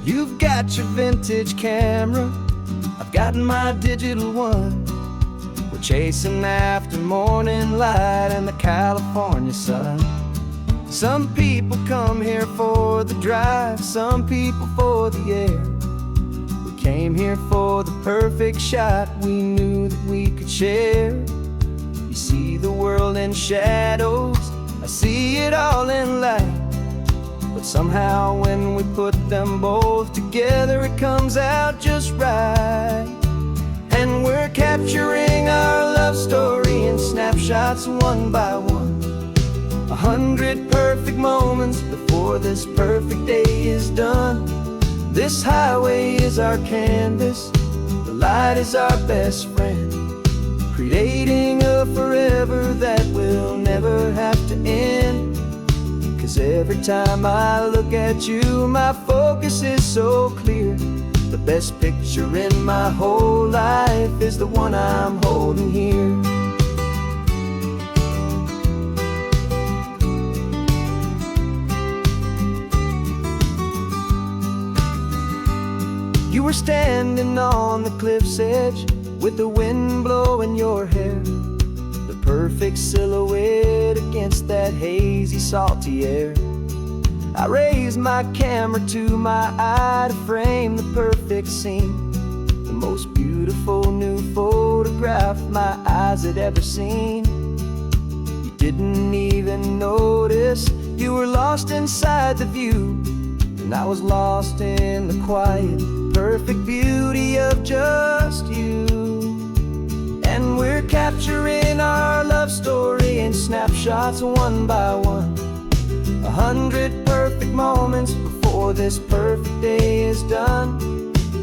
You've got your vintage camera, I've got my digital one. We're chasing after morning light and the California sun. Some people come here for the drive, some people for the air. We came here for the perfect shot we knew that we could share. You see the world in shadows, I see it all in light. But somehow when we put them both together, it comes out just right. And we're capturing our love story in snapshots one by one. 100 perfect moments before this perfect day is done. This highway is our canvas, the light is our best friend, creating a forever that will never have to end. 'Cause every time I look at you, my focus is so clear. The best picture in my whole life is the one I'm holding here. You were standing on the cliff's edge with the wind blowing your hair, the perfect silhouette against that hazy, salty air. I raised my camera to my eye to frame the perfect scene, the most beautiful new photograph my eyes had ever seen. You didn't even notice you were lost inside the view, and I was lost in the quiet, perfect beauty of just you. And we're capturing our love story in snapshots one by one. 100 perfect moments before this perfect day is done.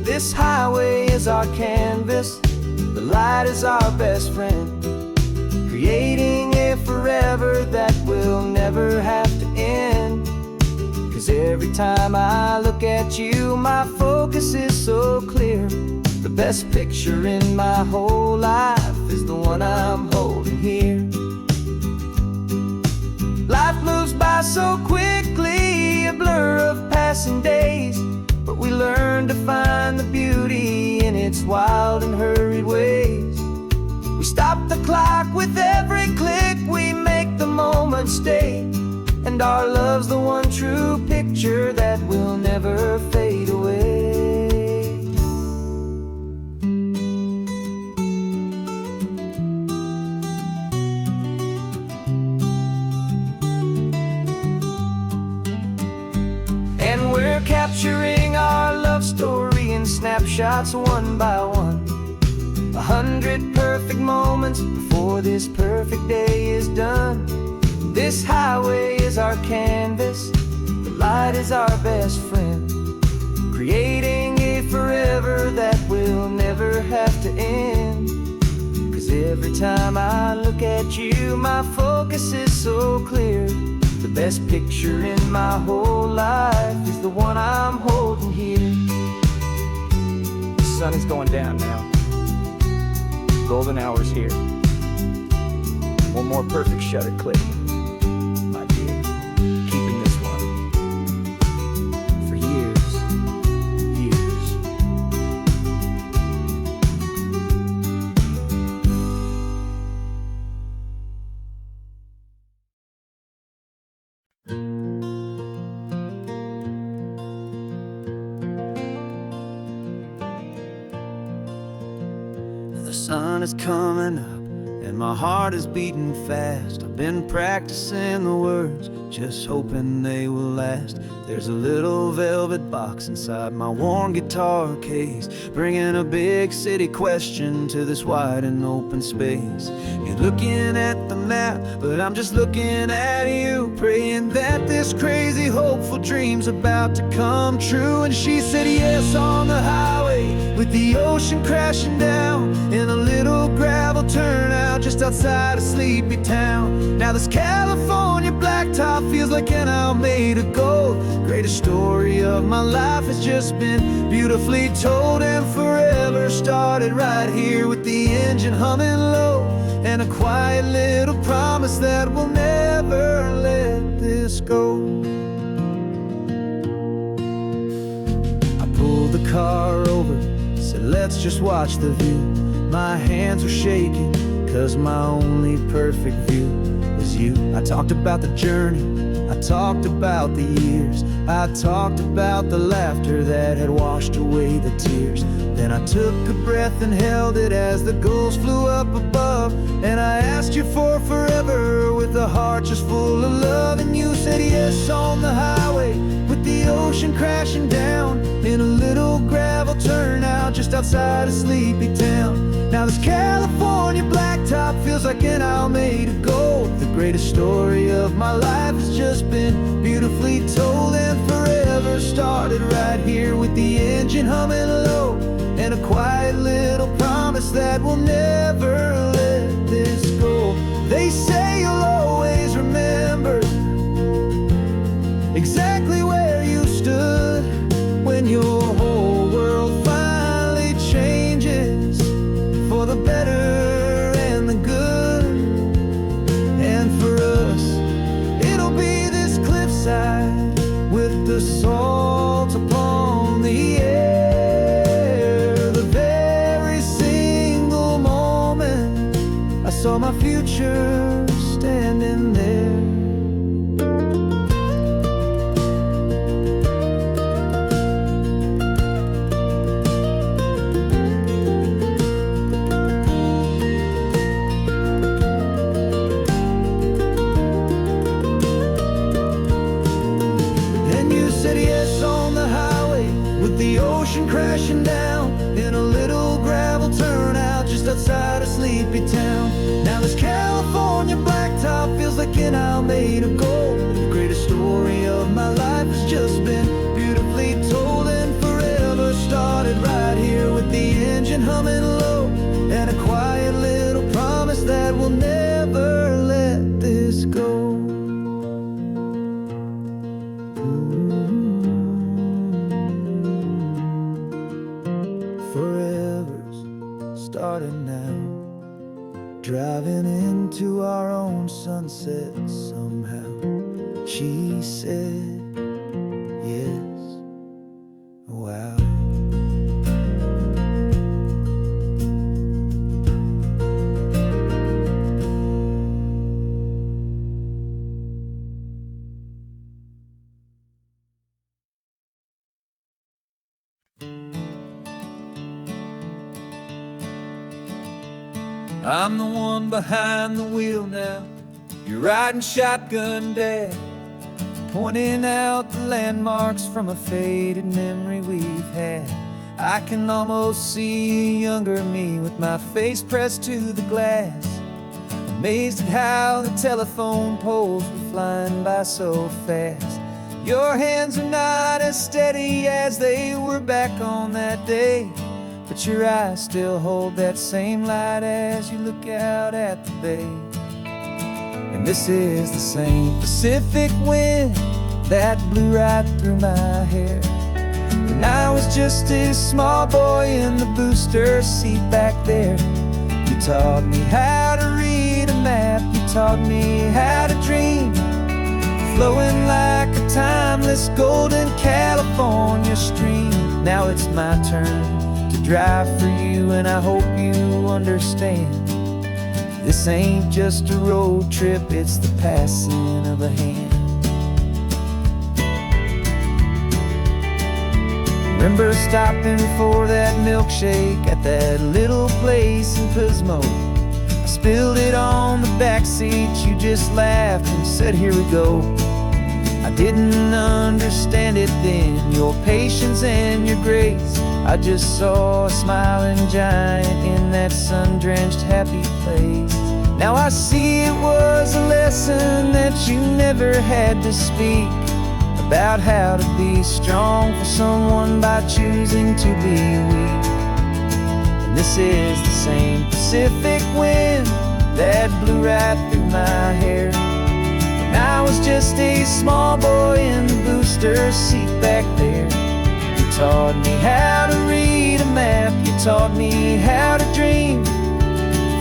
This highway is our canvas, the light is our best friend, creating a forever that will never have to end. 'Cause every time I look at you, my focus is so clear. The best picture in my whole life is the one I'm holding here. Life moves by so quickly, a blur of passing days, but we learn to find the beauty in its wild and hurried ways. We stop the clock with every click, we make the moment stay, and our love's the one true picture that will never fade away. And we're capturing our love story in snapshots one by one. 100 perfect moments before this perfect day is done. This highway is our canvas, the light is our best friend, creating a forever that will never have to end. 'Cause every time I look at you, my focus is so clear. The best picture in my whole life is the one I'm holding here. The sun is going down now. Golden hour's here. One more perfect shutter click, my dear. Keeping this one for years, years. The sun is coming up and my heart is beating fast. I've been practicing the words, just hoping they will last. There's a little velvet box inside my worn guitar case, bringing a big city question to this wide and open space. You're looking at the map, but I'm just looking at you, praying that this crazy hopeful dream's about to come true. And she said yes on the highway, with the ocean crashing down in a little gravel turnout just outside a sleepy town. Now this California blacktop feels like an owl made of gold. Greatest story of my life has just been beautifully told, and forever started right here with the engine humming low, and a quiet little promise that we'll never let this go. pulled the car over, said let's just watch the view. My hands were shaking, cause my only perfect view was you. I talked about the journey, I talked about the years, I talked about the laughter that had washed away the tears. Then I took a breath and held it as the gulls flew up above. And I asked you for forever with a heart just full of love. And you said yes on the highway with the ocean crashing down in a little gravel turnout just outside of sleepy town. Now this California blacktop feels like an Isle made of gold. The greatest story of my life has just been beautifully told, and forever started right here with the engine humming low, and a quiet little promise that we'll never let this go. They say you'll always remember exactly where you stood when your whole world finally changes for the better and the good. And for us, it'll be this cliffside with the salt upon the air. The very single moment I saw my future standing there. The ocean crashing down in a little gravel turnout just outside of sleepy town. Now this California blacktop feels like an Isle made of gold. The greatest story of my life has just been beautifully told, and forever started right here with the engine humming low, and a quiet little promise that we'll never let this go. Forever's started now, driving into our own sunset somehow. She said yes, wow. I'm the one behind the wheel now. You're riding shotgun, Dad, pointing out the landmarks from a faded memory we've had. I can almost see a younger me with my face pressed to the glass, amazed at how the telephone poles were flying by so fast. Your hands are not as steady as they were back on that day, but your eyes still hold that same light as you look out at the bay. And this is the same Pacific wind that blew right through my hair when I was just a small boy in the booster seat back there. You taught me how to read a map, you taught me how to dream, flowing like a timeless golden California stream. Now it's my turn to drive for you, and I hope you understand. This ain't just a road trip, it's the passing of a hand. Remember stopping for that milkshake at that little place in Pismo? I spilled it on the backseat, you just laughed and said, here we go. I didn't understand it then, your patience and your grace. I just saw a smiling giant in that sun-drenched happy place. Now I see it was a lesson that you never had to speak, about how to be strong for someone by choosing to be weak. And this is the same Pacific wind that blew right through my hair when I was just a small boy in the booster seat back there. You taught me how to read a map, you taught me how to dream,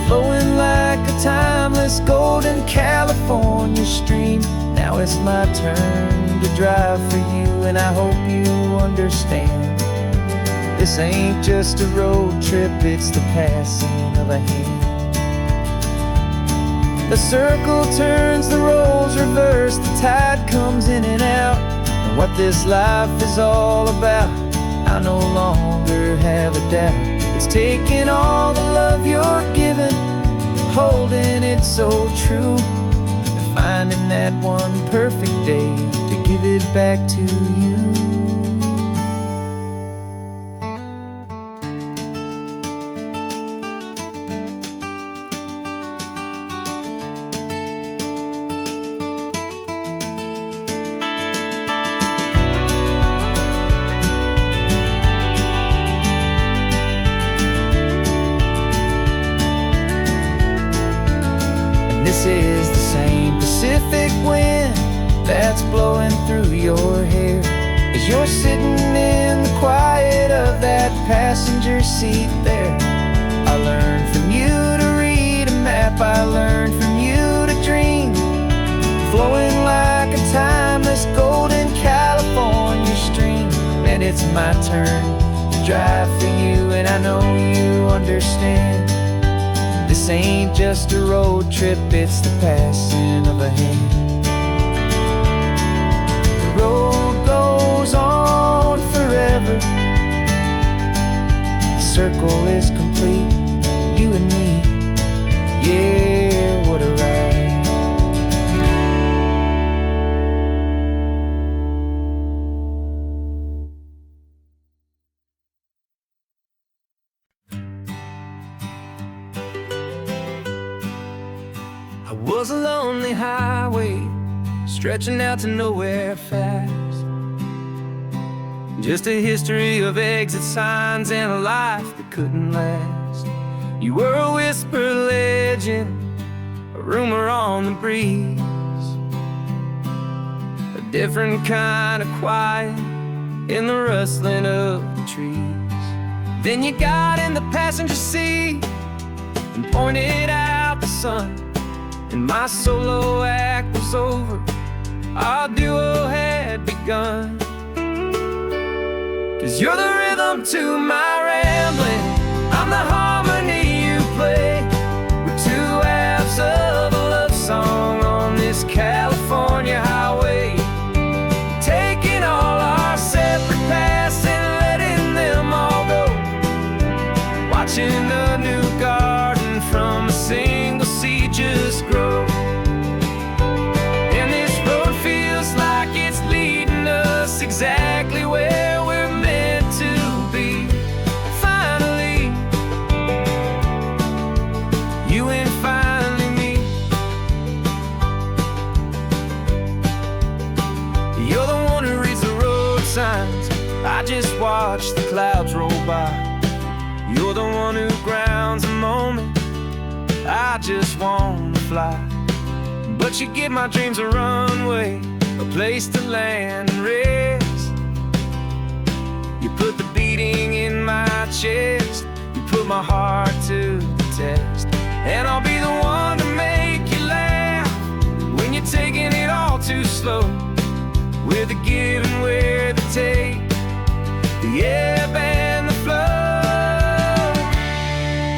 flowing like a timeless golden California stream. Now it's my turn to drive for you, and I hope you understand. This ain't just a road trip, it's the passing of a hand. The circle turns, the roles reverse, the tide comes in and out. And what this life is all about, I no longer have a doubt. It's taking all the love you're given, holding it so true, and finding that one perfect day to give it back to you. This is the same Pacific wind that's blowing through your hair as you're sitting in the quiet of that passenger seat there. I learned from you to read a map, I learned from you to dream, flowing like a timeless golden California stream. And it's my turn to drive for you, and I know you understand. This ain't just a road trip, it's the passing of a hand. The road goes on forever, the circle is complete, you and me, yeah, what a ride. I was a lonely highway, stretching out to nowhere fast. Just a history of exit signs and a life that couldn't last. You were a whisper legend, a rumor on the breeze, a different kind of quiet in the rustling of the trees. Then you got in the passenger seat and pointed out the sun, and my solo act was over, our duo had begun. 'Cause you're the rhythm to my rambling, I'm the harmony you play. We're two halves of a love song on this California highway, taking all our separate paths and letting them all go, watching a new garden from a single seed just grow. And this road feels like it's leading us exactly where we're meant to be. Finally, you and finally me. You're the one who reads the road signs, I just watch the clouds roll by. You're the one who grounds a moment, I just wanna fly. But you give my dreams a runway, a place to land and rest. You put the beating in my chest, you put my heart to the test. And I'll be the one to make you laugh when you're taking it all too slow, with the give and with the take, the ebb and the flow.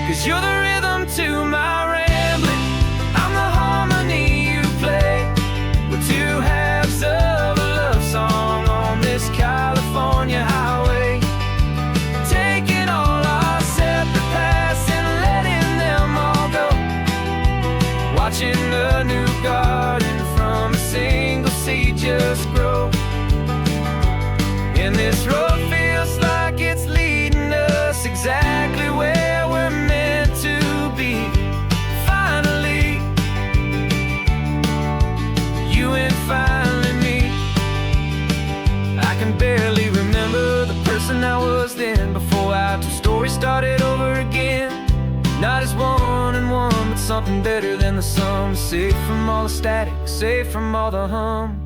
'Cause you're the rhythm to my rambling, I'm the harmony you play. We're two halves of a love song on this California highway, taking all our separate paths and letting them all go, watching a new garden from a single seed just grow. And this road feels like it's leading us exactly where we're meant to be. Finally, you and finally me. I can barely remember the person I was then, before our two stories started over again. Not as one and one, but something better than the sum. Safe from all the static, safe from all the hum.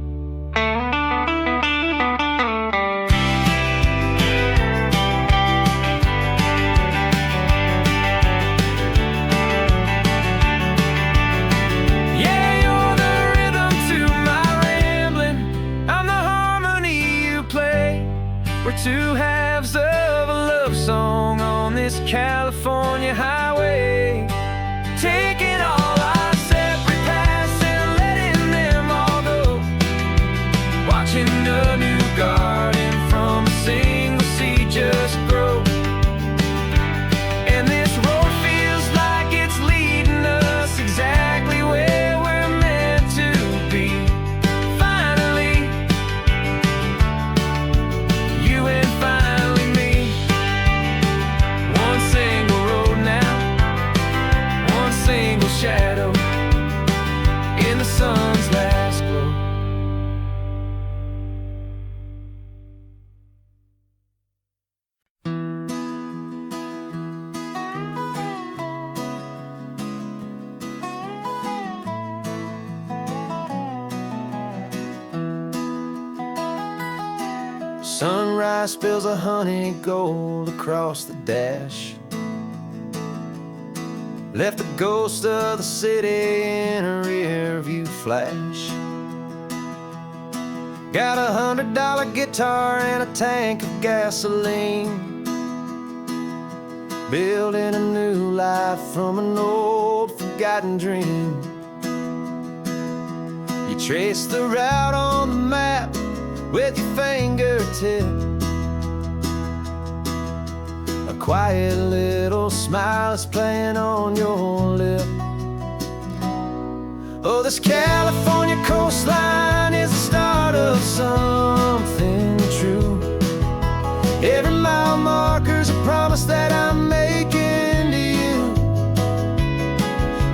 We're two halves of a love song on this California highway, taking all our separate paths and letting them all go, watching a new garden from a single seed just grow. And this road feels like it's leading us exactly where we're meant to be. Finally, you and finally me. One single road now, one single shadow in the sun's last glow. Sunrise spills a honey gold across the dash, left the ghost of the city in a rear view flash. Got a $100 guitar and a tank of gasoline, building a new life from an old forgotten dream. You trace the route on the map with your fingertip, a quiet little smile is playing on your lip. Oh, this California coastline is the start of something true. Every mile marker's a promise that I'm making to you,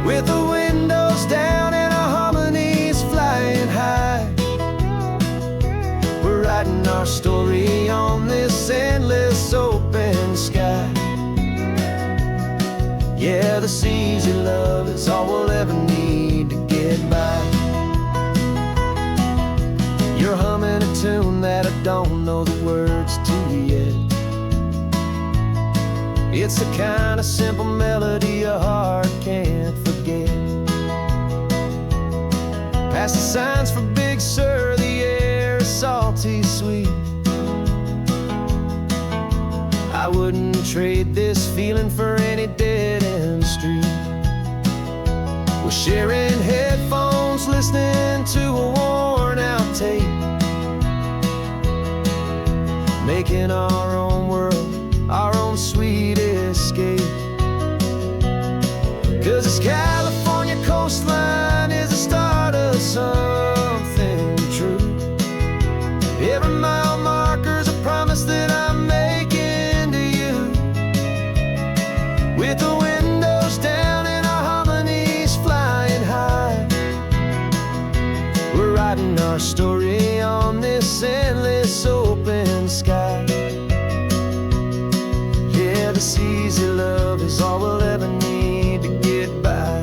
with the windows down and our harmonies flying high. Writing our story on this endless open sky. Yeah, this easy love is all we'll ever need to get by. You're humming a tune that I don't know the words to yet. It's the kind of simple melody your heart can't forget. Past the signs for Big Sur, the air is salty sweet. I wouldn't trade this feeling for any dead-end street. We're sharing headphones, listening to a worn-out tape, making our own world, our own sweet escape. 'Cause this California coastline is the start of something true. Every mile marker's a promise that I'm making to you, with the windows down and our harmonies flying high. We're writing our story on this endless open sky. Yeah, this easy love is all we'll ever need to get by.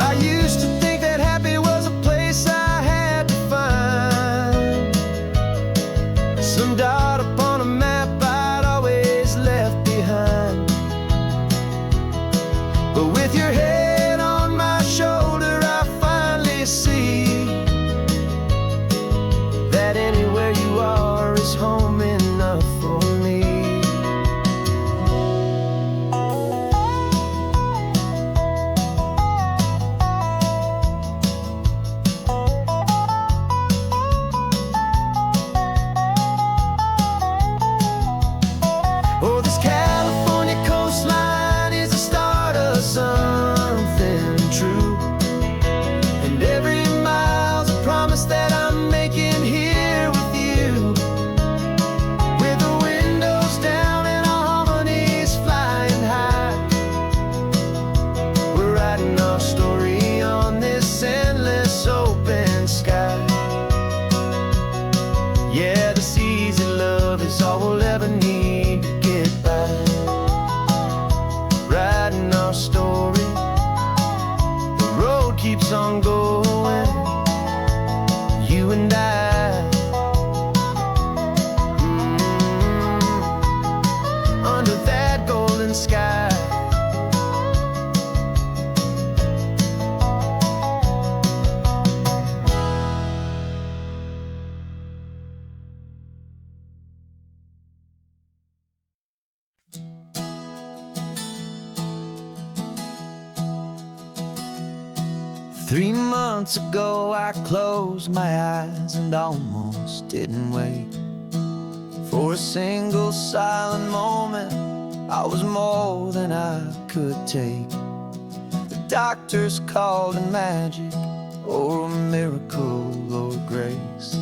I used to think that happy was a place I had to find, some dot upon a map I'd always left behind. But with your head on my shoulder, I finally see that anywhere you are is home enough for me. Oh, this California coastline is the start of something true, and every mile's a promise that I'm making here with you, with the windows down and our harmonies flying high. We're writing our story on this endless open sky. Yeah, this easy love is all we'll ever need to get by. Writing our story, the road keeps on going, you and I, under that golden sky. 3 months ago I closed my eyes and almost didn't wait for a single silent moment. I was more than I could take. The doctors called it magic, or a miracle, or grace.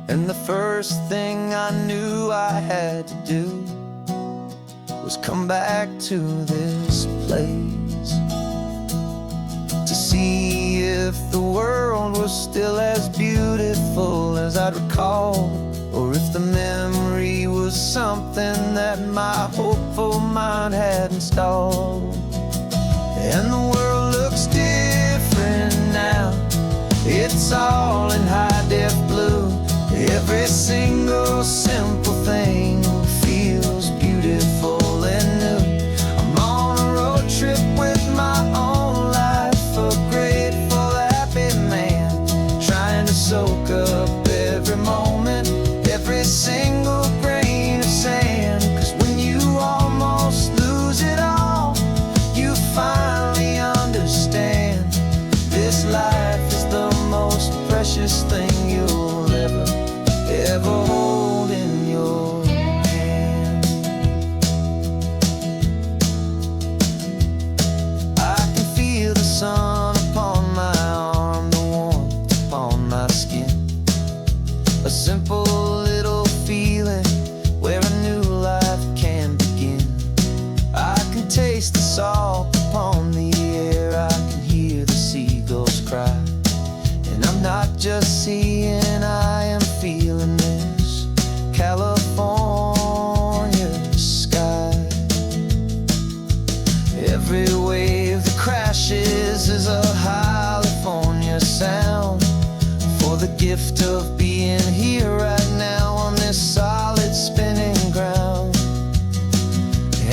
And the first thing I knew I had to do was come back to this place, to see if the world was still as beautiful as I'd recall, or if the memory was something that my hopeful mind had installed. And the world looks different now. It's all in high-def blue. Every single simple thing feels beautiful and new. I'm on a road trip with my own life, a grateful, happy man, trying to soak up every moment, every single grain of sand. 'Cause when you almost lose it all, you finally understand this life is the most precious thing you'll ever hold in your hand. I can feel the sun upon my arm, the warmth upon my skin, a simple little feeling where a new life can begin. I can taste the salt upon the air, I can hear the seagulls cry, and I'm not just seeing, I am feeling this California sky. Every wave that crashes is a California sound, for the gift of being here right now on this solid spinning ground.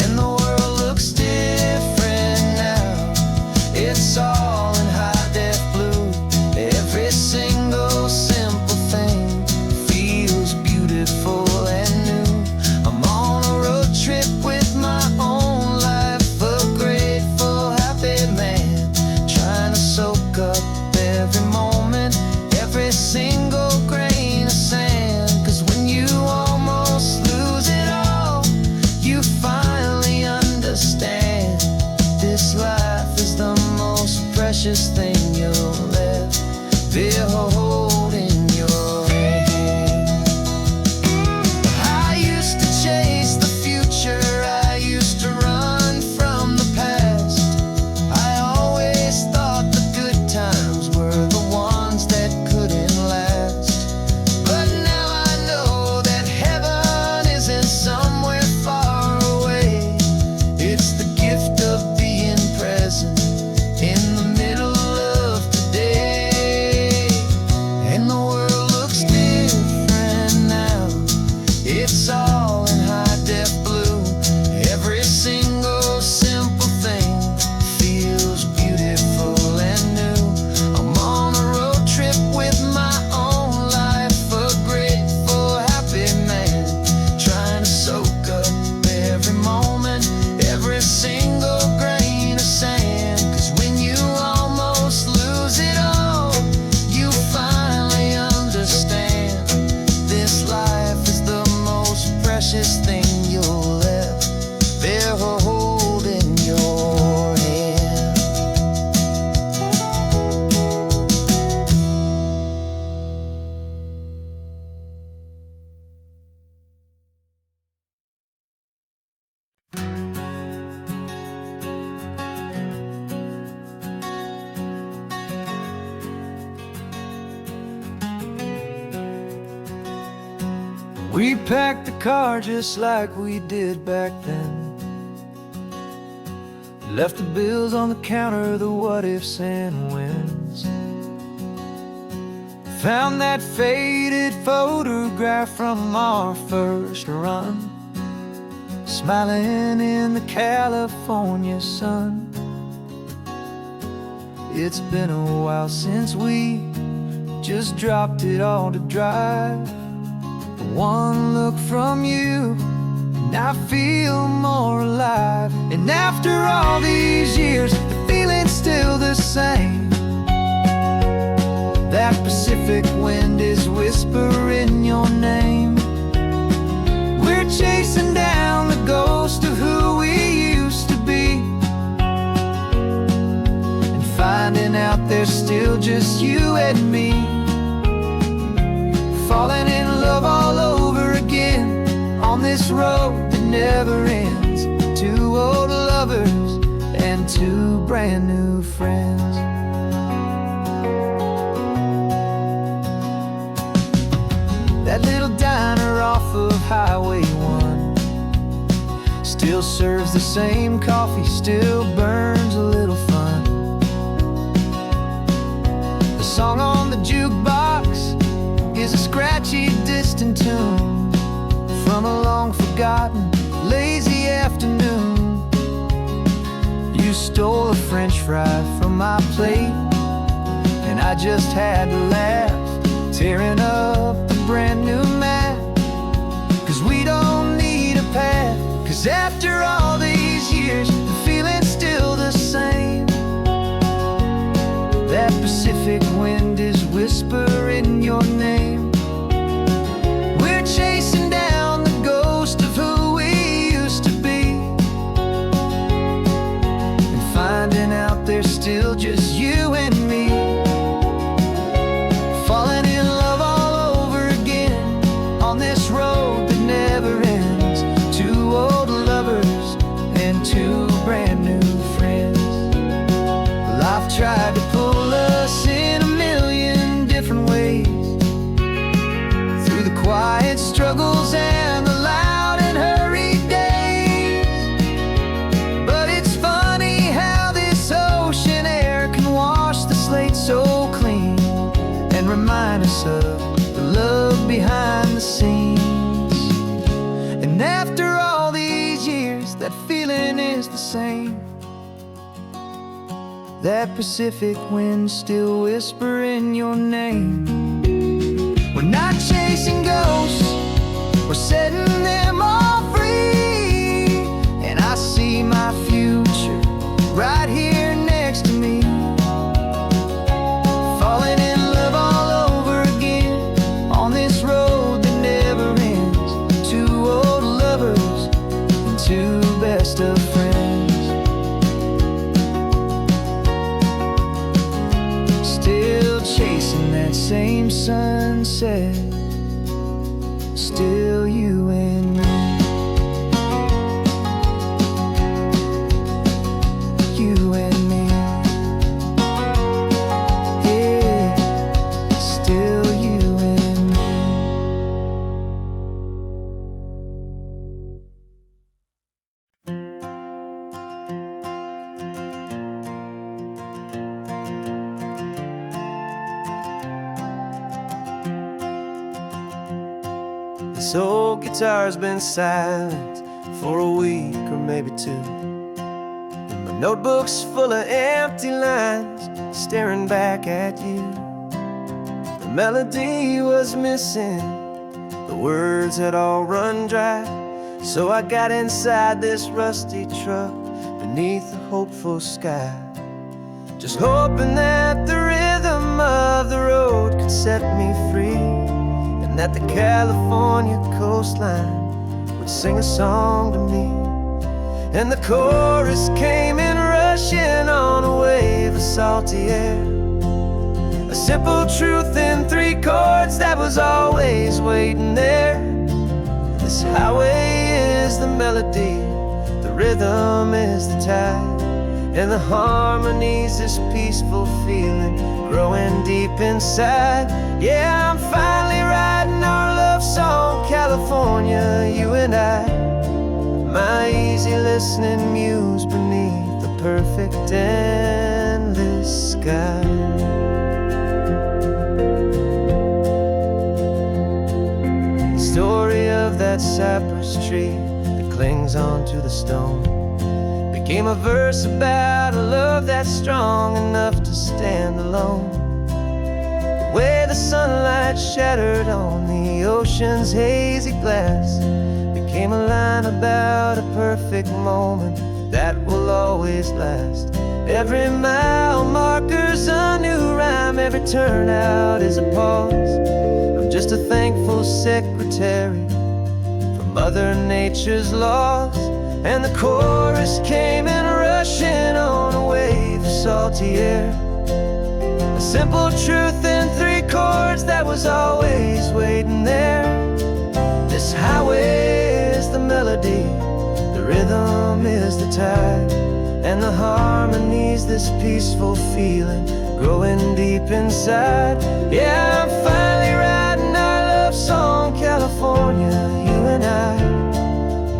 And the world looks different now. It's all in high-def blue. Every single simple thing feels beautiful and new. I'm on a road trip with my own life, a grateful, happy man, trying to soak up every moment, every single grain of sand. 'Cause when you almost lose it all, you finally understand this life is the most precious thing you'll ever hold in your hand. I used to chase the future, I used to run from the past. I always thought the good times were the ones that couldn't last. But now I know that heaven isn't somewhere far away. It's the gift of being present in the middle of today. And the world looks different now. It's all in high-def blue. Every single simple thing feels beautiful and new. I'm on a road trip with my own life, a grateful, happy man, trying to soak up every moment, every single grain of sand. 'Cause when you almost lose it all, you finally understand this life is the most precious thing you'll ever hold in your hand. We packed the car just like we did back then, left the bills on the counter, the what ifs and whens. Found that faded photograph from our first run, smiling in the California sun. It's been a while since we just dropped it all to drive. One look from you and I feel more alive. And after all these years, the feeling's still the same. That Pacific wind is whispering your name. We're chasing down the ghost of who we used to be, and finding out there's still just you and me. Falling in love all over again on this road that never ends. Two old lovers and two brand new friends. That little diner off of Highway 1 still serves the same coffee, still burns a little fun. The song on the jukebox is a scratchy, distant tune from a long-forgotten, lazy afternoon. You stole a French fry from my plate, and I just had to laugh, tearing up the brand new map. 'Cause we don't need a path, 'cause after all these years, the feeling's still the same. That Pacific wind is whispering your name. We're chasing down the ghost of who we used to be, and finding out there's still just you and me. Falling in love all over again on this road that never ends. Two old lovers and two brand new friends. Life tried to pull us in a million different ways, through the quiet struggles and the loud and hurried days. But it's funny how this ocean air can wash the slate so clean, and remind us of the love behind the scenes. And after all these years, that feeling is the same. That Pacific wind still whispering your name. We're not chasing ghosts, we're setting them all free. And I see my future right here next to me. Falling in love all over again on this road that never ends. Two old lovers and two best of friends. Still chasing that same sunset, still you and me. You and me. Yeah, still you and me. This old guitar's been silent for a week or maybe two, and my notebook's full of empty lines staring back at you. The melody was missing, the words had all run dry. So I got inside this rusty truck beneath a hopeful sky, just hoping that the rhythm of the road could set me free, and that the California coastline would sing a song to me. And the chorus came in rushing on a wave of salty air, a simple truth in three chords that was always waiting there. This highway is the melody, the rhythm is the tide, and the harmony's this peaceful feeling growing deep inside. Yeah, I'm finally writing our love song, California, you and I. My easy listening muse beneath the perfect endless sky. The story of that cypress tree that clings onto the stone became a verse about a love that's strong enough to stand alone. The way the sunlight shattered on the ocean's hazy glass became a line about a perfect moment that will always last. Every mile marker's a new rhyme, every turnout is a pause. I'm just a thankful secretary for Mother Nature's laws. And the chorus came in rushing on a wave of salty air. A simple truth in 3 chords that was always waiting there. This highway is the melody, the rhythm is the tide, and the harmony's this peaceful feeling growing deep inside. Yeah, I'm finally writing our love song, California, you and I.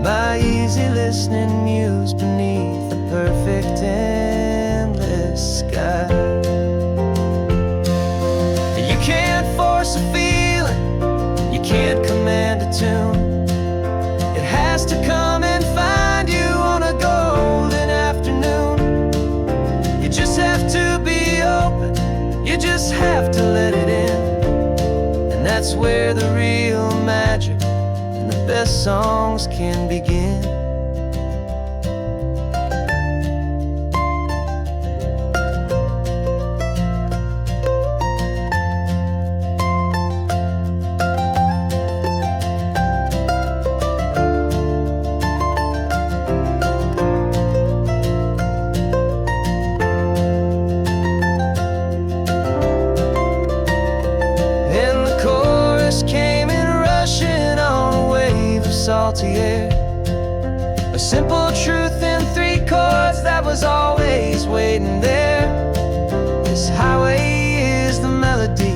My easy listening muse beneath the perfect endless sky. You can't force a feeling, you can't command a tune. It has to come and find you on a golden afternoon. You just have to be open, you just have to let it in. And that's where the real magic and the best songs can begin. Salty air, a simple truth in 3 chords that was always waiting there. This highway is the melody,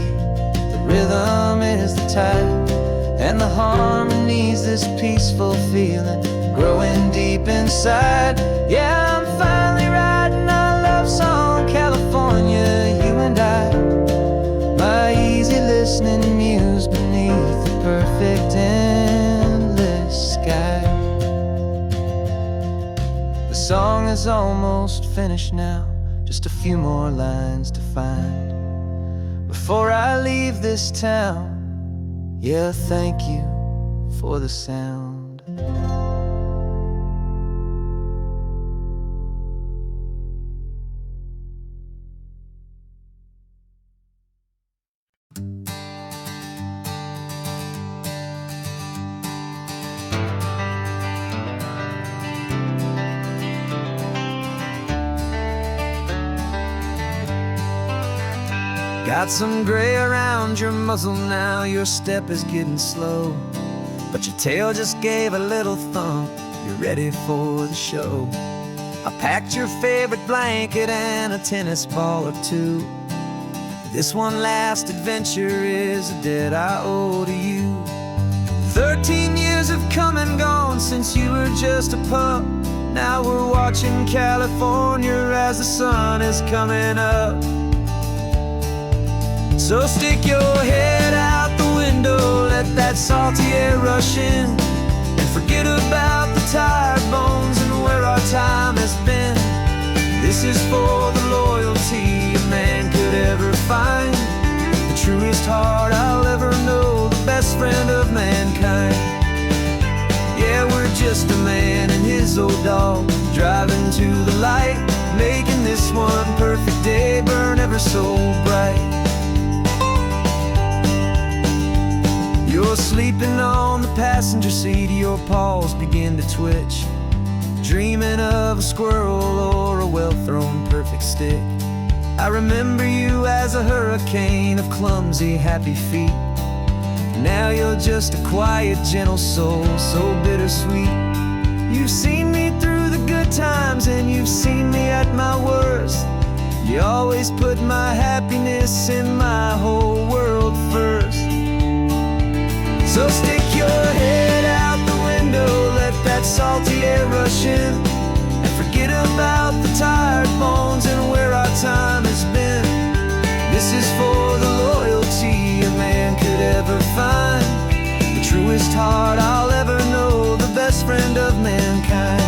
the rhythm is the tide, and the harmony's this peaceful feeling growing deep inside. Yeah, I'm finally writing our love song, California, you and I. My easy listening muse beneath the perfect sky. The song is almost finished now, just a few more lines to find before I leave this town. Yeah, thank you for the sound. Got some gray around your muzzle now, your step is getting slow, but your tail just gave a little thump, you're ready for the show. I packed your favorite blanket and a tennis ball or 2. This one last adventure is a debt I owe to you. 13 years have come and gone since you were just a pup. Now we're watching California as the sun is coming up. So stick your head out the window, let that salty air rush in, and forget about the tired bones and where our time has been. This is for the loyalty a man could ever find, the truest heart I'll ever know, the best friend of mankind. Yeah, we're just a man and his old dog, driving to the light, making this one perfect day burn ever so bright. You're sleeping on the passenger seat, your paws begin to twitch, dreaming of a squirrel or a well-thrown perfect stick. I remember you as a hurricane of clumsy, happy feet. Now you're just a quiet, gentle soul, so bittersweet. You've seen me through the good times and you've seen me at my worst. You always put my happiness in my whole world first. So stick your head out the window, let that salty air rush in, and forget about the tired bones and where our time has been. This is for the loyalty a man could ever find, the truest heart I'll ever know, the best friend of mankind.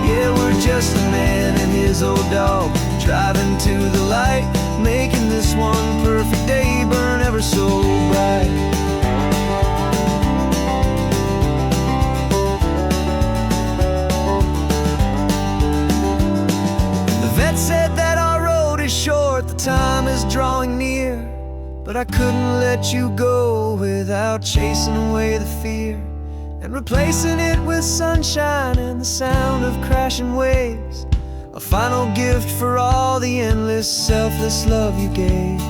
Yeah, we're just a man and his old dog, driving to the light, making this one perfect day burn ever so bright. But I couldn't let you go without chasing away the fear and replacing it with sunshine and the sound of crashing waves. A final gift for all the endless, selfless love you gave.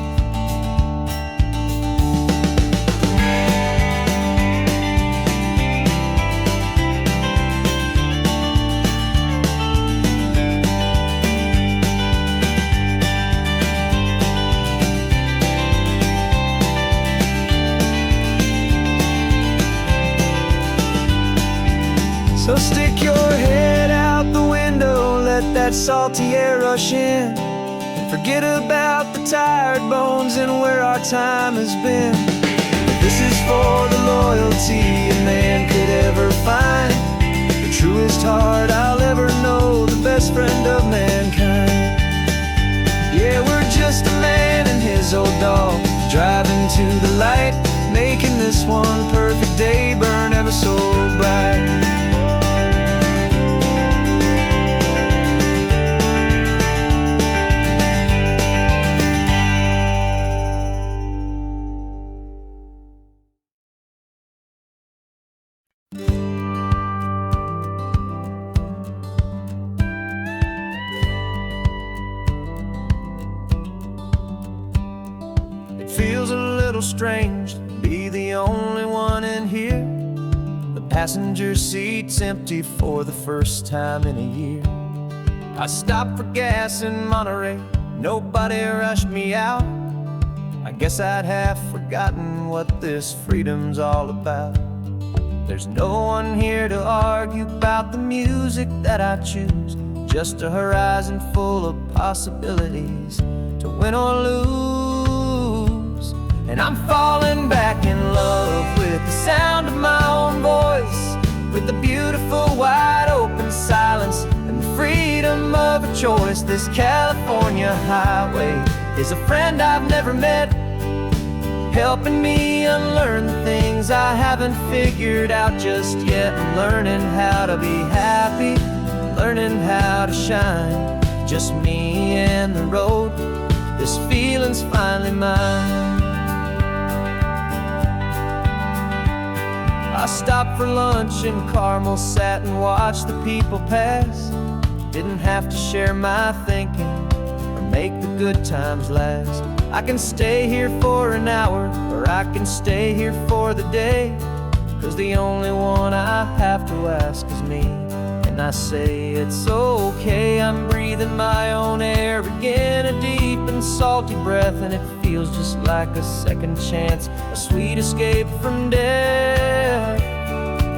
So stick your head out the window, let that salty air rush in, and forget about the tired bones and where our time has been. This is for the loyalty a man could ever find, the truest heart I'll ever know, the best friend of mankind. Yeah, we're just a man and his old dog, driving to the light, making this one perfect day burn ever so bright. Feels a little strange to be the only one in here. The passenger seat's empty for the first time in a year. I stopped for gas in Monterey, nobody rushed me out. I guess I'd have forgotten what this freedom's all about. There's no one here to argue about the music that I choose, just a horizon full of possibilities to win or lose. And I'm falling back in love with the sound of my own voice, with the beautiful wide open silence and the freedom of a choice. This California highway is a friend I've never met, helping me unlearn the things I haven't figured out just yet. I'm learning how to be happy, learning how to shine, just me and the road. This feeling's finally mine. I stopped for lunch in Carmel, sat and watched the people pass. Didn't have to share my thinking or make the good times last. I can stay here for an hour, or I can stay here for the day, 'cause the only one I have to ask is me. And I say it's okay, I'm breathing my own air again, a deep and salty breath, and it feels just like a second chance, a sweet escape from death.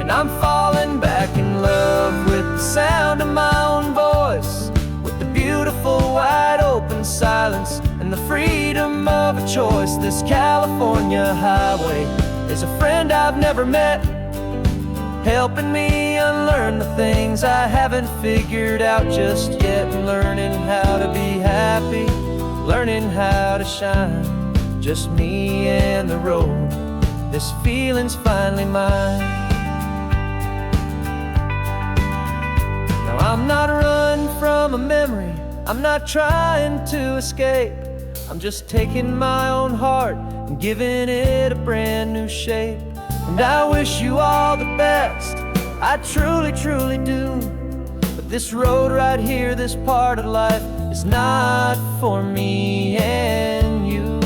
And I'm falling back in love with the sound of my own voice, with the beautiful wide open silence and the freedom of a choice. This California highway is a friend I've never met, helping me unlearn the things I haven't figured out just yet. Learning how to be happy, learning how to shine, just me and the road. This feeling's finally mine. Now I'm not running from a memory, I'm not trying to escape. I'm just taking my own heart and giving it a brand new shape. And I wish you all the best, I truly, truly do. But this road right here, this part of life, is not for me and you.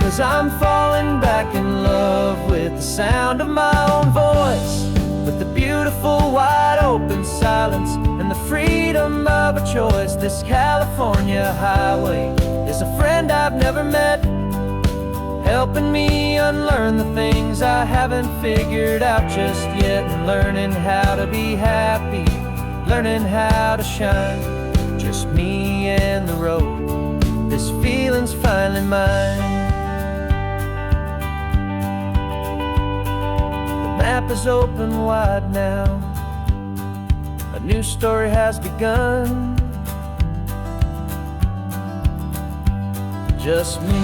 Cause I'm falling back in love with the sound of my own voice, with the beautiful wide open silence and the freedom of a choice. This California highway is a friend I've never met, helping me unlearn the things I haven't figured out just yet. And learning how to be happy, learning how to shine, just me and the road. This feeling's finally mine. The map is open wide now, a new story has begun, just me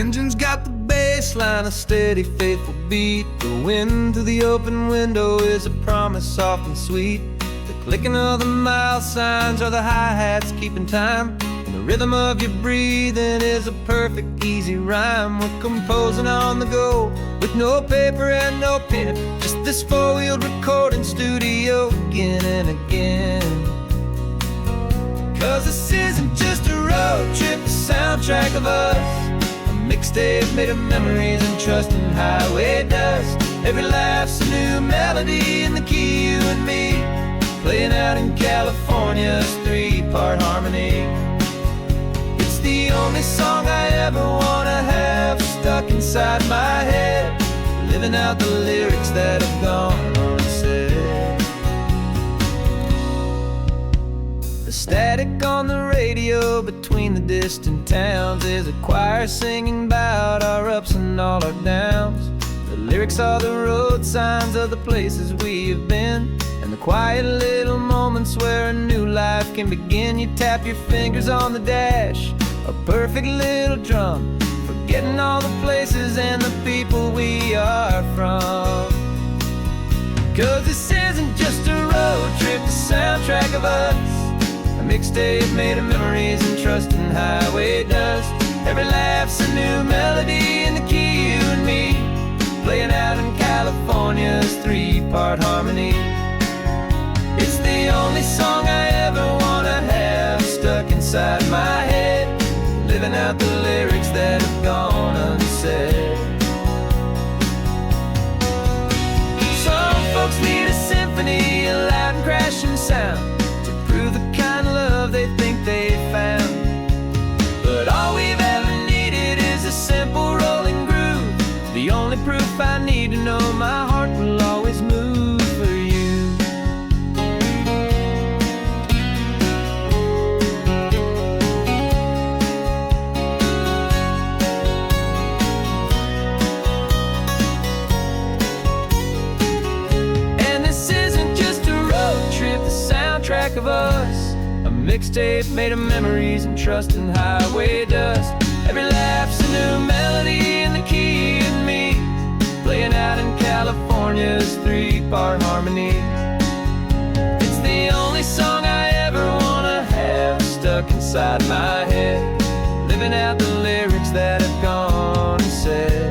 engine's got the bass line, a steady, faithful beat. The wind through the open window is a promise soft and sweet. The clicking of the mile signs are the hi-hats keeping time. And the rhythm of your breathing is a perfect, easy rhyme. We're composing on the go with no paper and no pen, just this four-wheeled recording studio again and again. 'Cause this isn't just a road trip, the soundtrack of us. A mixtape made of memories and trust in highway dust. Every laugh's a new melody in the key, you and me, playing out in California's three-part harmony. It's the only song I ever wanna have stuck inside my head, living out the lyrics that have gone unsaid. The static on the radio between the distant towns is a choir singing about our ups and all our downs. The lyrics are the road signs of the places we have been, and the quiet little moments where a new life can begin. You tap your fingers on the dash, a perfect little drum, forgetting all the places and the people we are from. 'Cause this isn't just a road trip, the soundtrack of us. A mixtape made of memories and trust in highway dust. Every laugh's a new melody in the key, you and me, playing out in California's three-part harmony. It's the only song I ever wanna have stuck inside my head, living out the lyrics that have gone unsaid. Some folks need a symphony, a loud and crashing sound, to prove the kind of love they think they found. But all we've ever needed is a simple rolling groove, the only proof I need to know my heart will always move for you. And this isn't just a road trip, the soundtrack of us. A mixtape made of memories and trust in highway dust. Every laugh's a new melody in the key, and me, playing out in California's three-part harmony. It's the only song I ever wanna have stuck inside my head, living out the lyrics that have gone unsaid.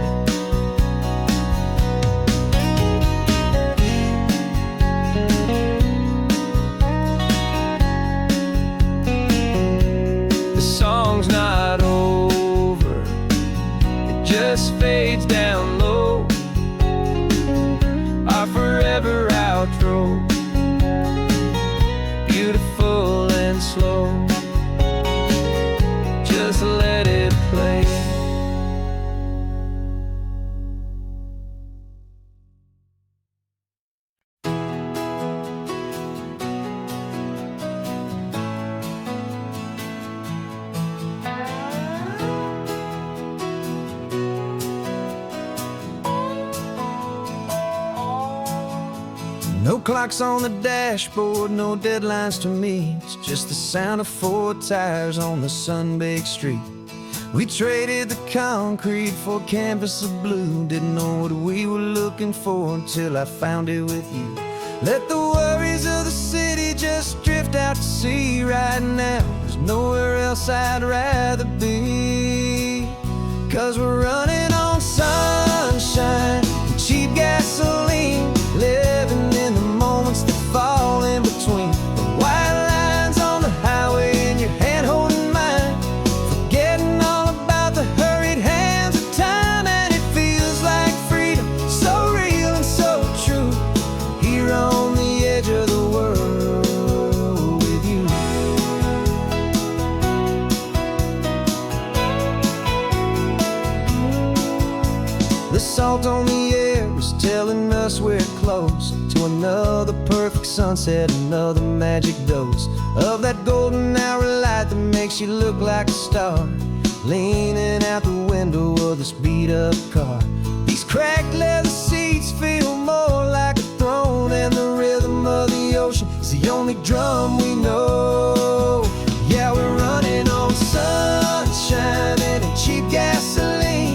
Not over, it just fades down low, our forever outro, beautiful and slow, just let it play. No clocks on the dashboard, no deadlines to meet. It's just the sound of four tires on the sun-baked street. We traded the concrete for a canvas of blue. Didn't know what we were looking for until I found it with you. Let the worries of the city just drift out to sea right now. There's nowhere else I'd rather be. 'Cause we're running on sunshine and cheap gasoline, living in the moments that fall in between. The white lines on the highway and your hand holding mine, forgetting all about the hurried hands of time. And it feels like freedom, so real and so true, here on the edge of the world with you. The salt on the air is telling us we're close to another perfect sunset, another magic dose of that golden hour light that makes you look like a star, leaning out the window of this beat-up car. These cracked leather seats feel more like a throne, and the rhythm of the ocean is the only drum we know. Yeah, we're running on sunshine and cheap gasoline,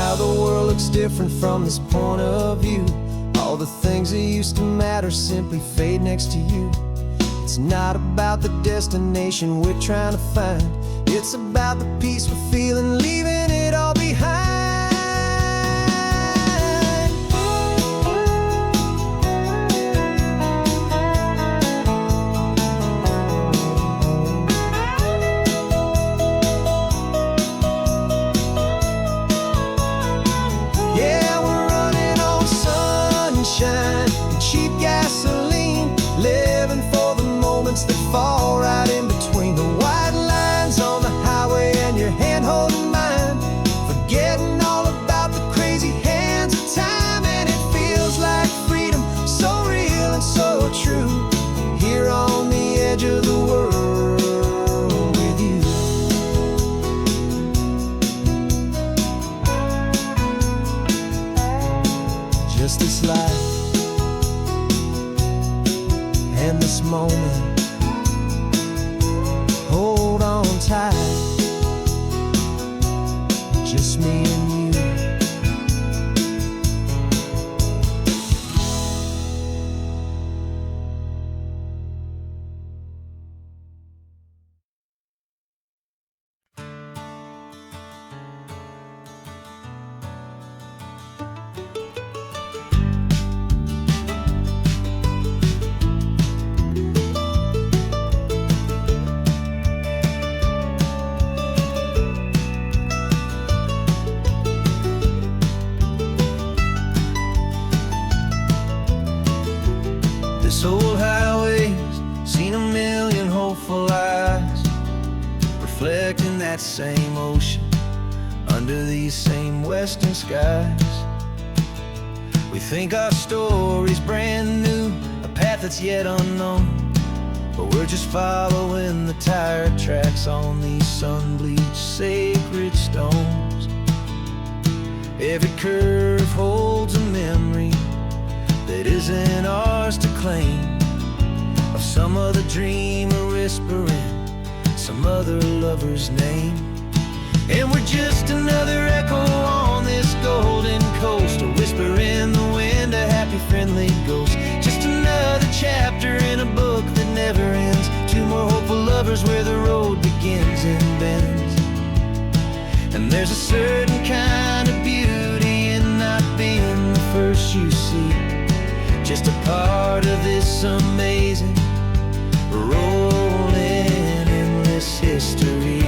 how the world looks different from this point of view. All the things that used to matter simply fade next to you. It's not about the destination we're trying to find. It's about the peace we're feeling, leaving it all behind. Yeah, we're running on sunshine and cheap gasoline, living for the moments that fall right in between the white lines on the highway and your hand holding mine, forgetting all about the crazy hands of time. And it feels like freedom, so real and so true, here on the edge of the world with you. Just this life and this moment, hold on tight, just me and you. This old highway's seen a million hopeful eyes, reflecting that same ocean under these same western skies. We think our story's brand new, a path that's yet unknown, but we're just following the tire tracks on these sun-bleached sacred stones. Every curve holds a memory that isn't ours to claim, of some other dreamer whispering some other lover's name. And we're just another echo on this golden coast, a whisper in the wind, a happy friendly ghost. Just another chapter in a book that never ends, two more hopeful lovers where the road begins and bends. And there's a certain kind of beauty in not being the first you see, just a part of this amazing, rolling, endless history.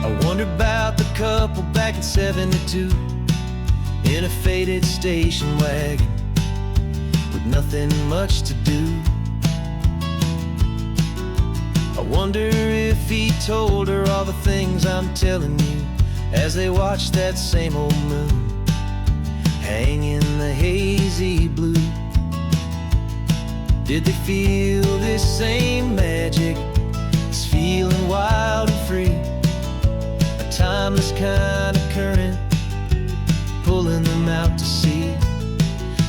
I wonder about the couple back in '72 in a faded station wagon with nothing much to do. I wonder if he told her all the things I'm telling you as they watched that same old moon hang in the hazy blue. Did they feel this same magic, this feeling wild and free, a timeless kind of current pulling them out to sea?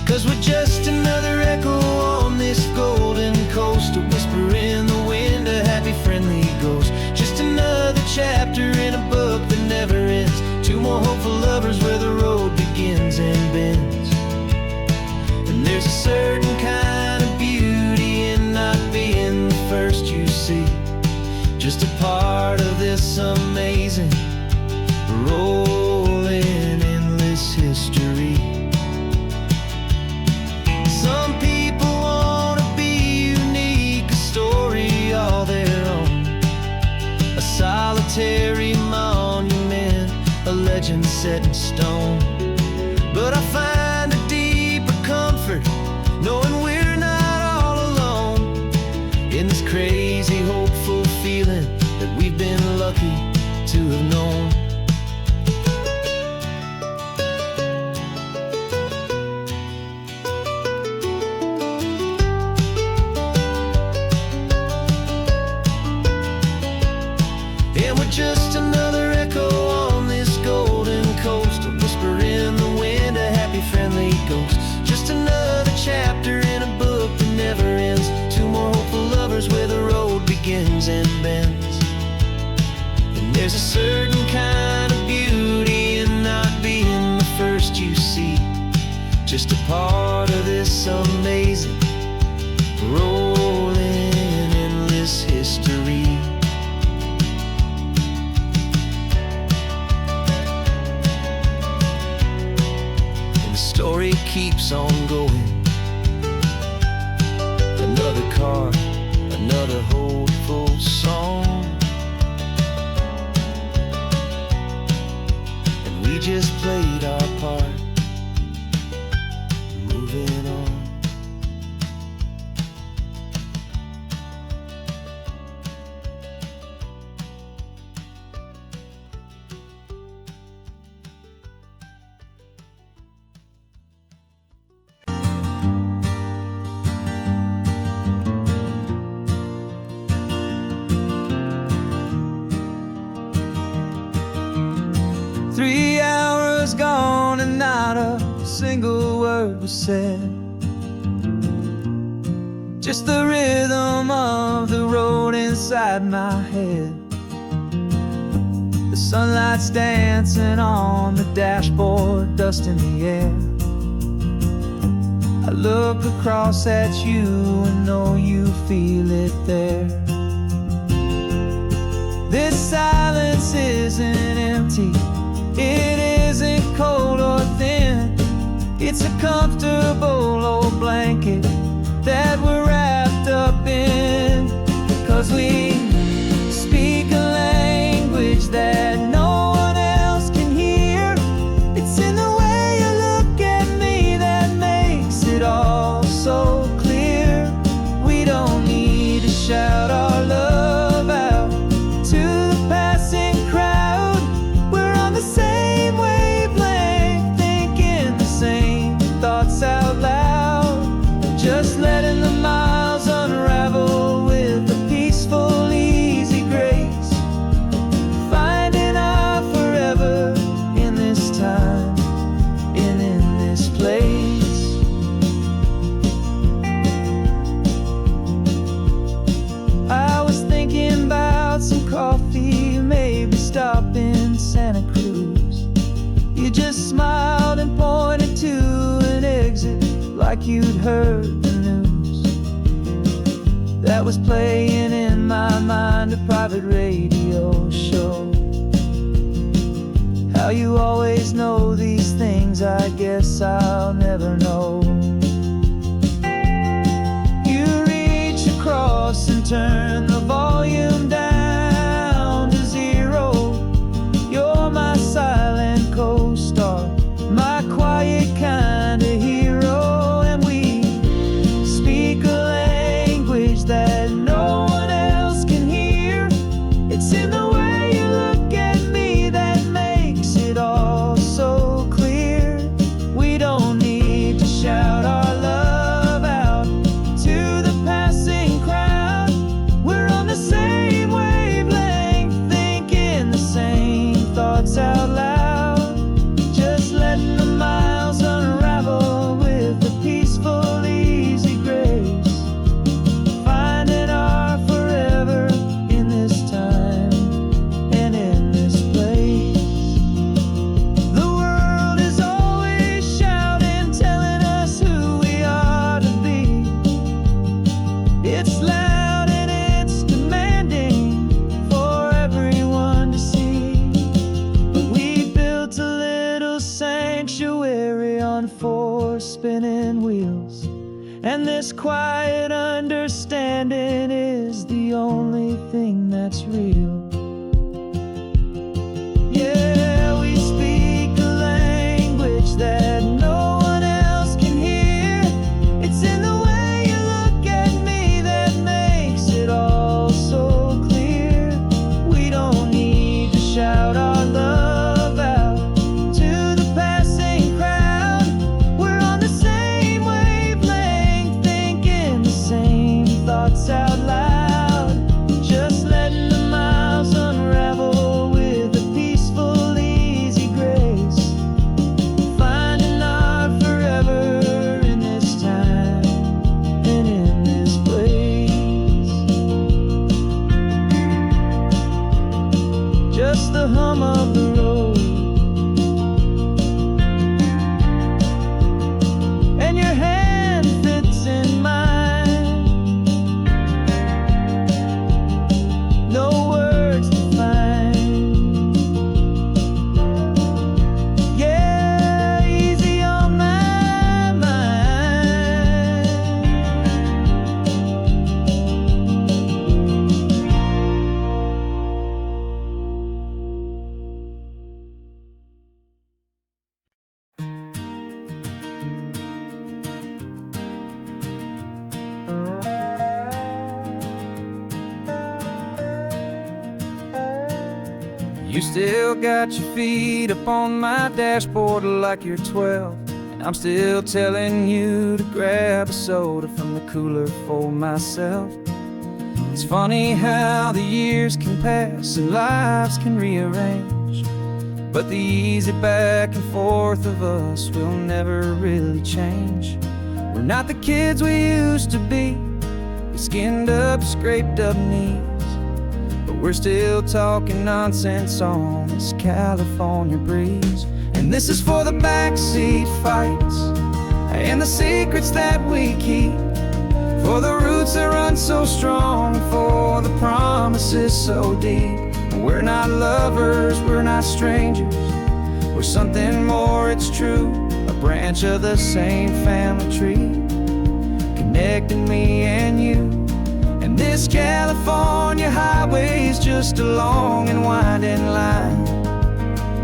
'Cause we're just another echo on this golden coast, a whisper in the wind, a happy friendly ghost. Just another chapter in a book that never ends, two more hopeful lovers where the road begins and bends. And there's a certain kind of beauty in not being the first you see, just a part of this amazing, rolling, endless history. Some people wanna be unique, a story all their own, a solitary monument, a legend set in stone. But I find a deeper comfort knowing we're not all alone in this crazy, hopeful feeling that we've been lucky to have known. And we're just another echo on this golden coast, a whisper in the wind, a happy keeps on going. Another car, another hopeful song, and we just played our part, moving on. Three hours gone and not a single word was said. Just the rhythm of the road inside my head. The sunlight's dancing on the dashboard, dust in the air. I look across at you and know you feel it there. This silence isn't empty, it isn't cold or thin. It's a comfortable old blanket that we're wrapped up in. 'Cause we speak a language that no one else can hear. It's in the way you look at me that makes it all so clear. We don't need to shout our love out to the passing crowd. We're on the same wavelength, thinking the same thoughts out loud. Just letting the miles unravel with a peaceful, easy grace. Finding our forever in this time and in this place. I was thinking about some coffee, maybe stop in Santa Cruz. You just smiled and pointed to an exit like you'd heard the news. That was playing in my mind, a private radio show. How you always know these things, I guess I'll never know. You reach across and turn the volume down to zero. You're my silent co-star, my quiet kind of hero. And we speak a language that no one else can hear. It's in the way you look at me that makes it all so clear. We don't need to shout our love out to the passing crowd. We're on the same wavelength, thinking the same thoughts out loud. Just letting the miles unravel with a peaceful, easy grace. Finding our forever in this time and in this place. The world is always shouting, telling us who we are to be. It's loud and it's demanding for everyone to see. But we built a little sanctuary on four spinning wheels, and this quiet understanding is the only thing that's real. Yeah, we speak a language that no one else can hear. It's in the way you look at me that makes it all so clear. We don't need to shout our love out to the passing crowd. We're on the same wavelength, thinking the same thoughts out loud. Just letting the miles You still got your feet up on my dashboard like you're 12, and I'm still telling you to grab a soda from the cooler for myself. It's funny how the years can pass and lives can rearrange, but the easy back and forth of us will never really change. We're not the kids we used to be, with skinned up, scraped up knees, but we're still talking nonsense on this California breeze. And this is for the backseat fights and the secrets that we keep, for the roots that run so strong, for the promises so deep. We're not lovers, we're not strangers, we're something more, it's true. A branch of the same family tree, connecting me and you. And this California highway is just a long and winding line,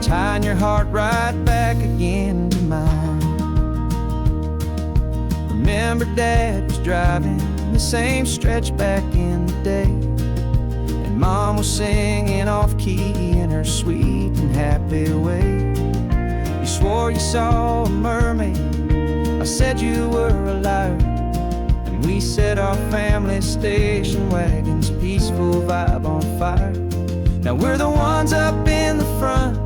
tying your heart right back again to mine. Remember Dad was driving the same stretch back in the day, and Mom was singing off-key in her sweet and happy way. You swore you saw a mermaid, I said you were a liar, and we set our family station wagon's peaceful vibe on fire. Now we're the ones up in the front,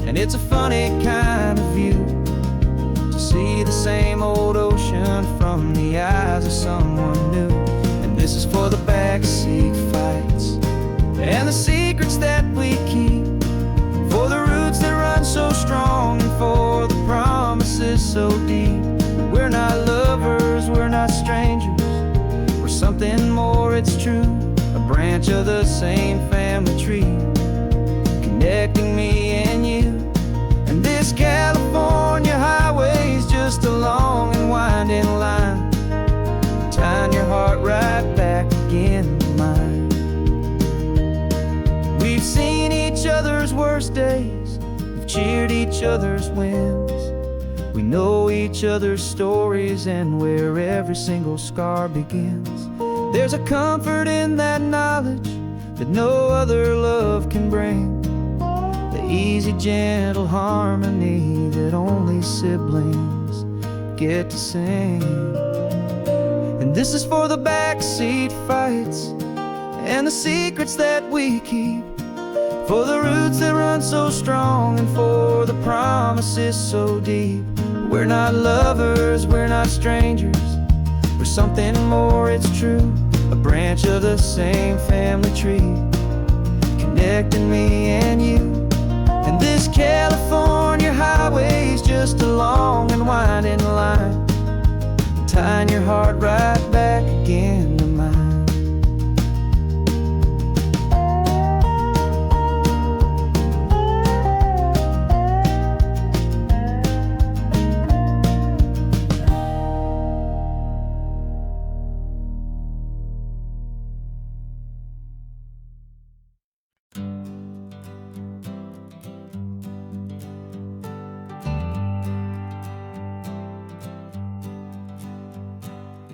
and it's a funny kind of view to see the same old ocean from the eyes of someone new. And this is for the backseat fights and the secrets that we keep, for the roots that run so strong, and for the promises so deep. We're not lovers, we're not strangers, we're something more, it's true. A branch of the same family tree, connecting me and you. And this California highway is just a long and winding line, tying your heart right back again to mine. We've seen each other's worst days, we've cheered each other's wins, we know each other's stories and where every single scar begins. There's a comfort in that knowledge that no other love can bring, the easy, gentle harmony that only siblings get to sing. And this is for the backseat fights and the secrets that we keep, for the roots that run so strong, and for the promises so deep. We're not lovers, we're not strangers, we're something more, it's true. A branch of the same family tree, connecting me and you. And this California highway is just a long and winding line, tying your heart right back again to mine.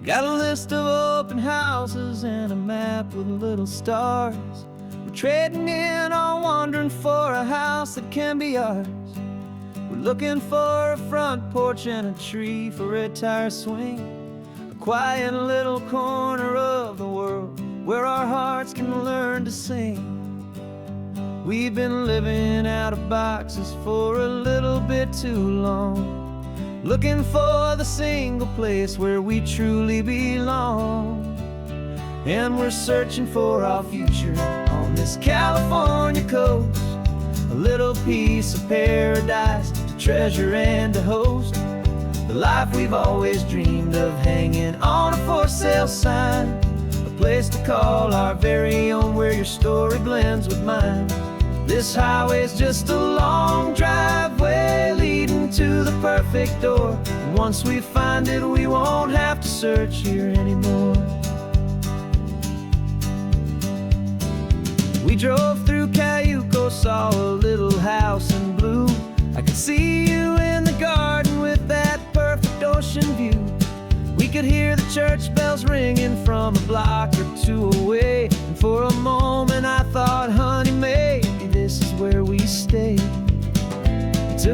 Got a list of open houses and a map with little stars. We're trading in or wandering for a house that can be ours. We're looking for a front porch and a tree for a tire swing, a quiet little corner of the world where our hearts can learn to sing. We've been living out of boxes for a little bit too long, looking for the single place where we truly belong. And we're searching for our future on this California coast, a little piece of paradise to treasure and to host, the life we've always dreamed of, hanging on a for sale sign, a place to call our very own, where your story blends with mine. This highway's just a long driveway leading to the perfect door, and once we find it, we won't have to search here anymore. We drove through Cayuco, saw a little house in blue. I could see you in the garden with that perfect ocean view. We could hear the church bells ringing from a block or two away, and for a moment I thought, honey, maybe this is where we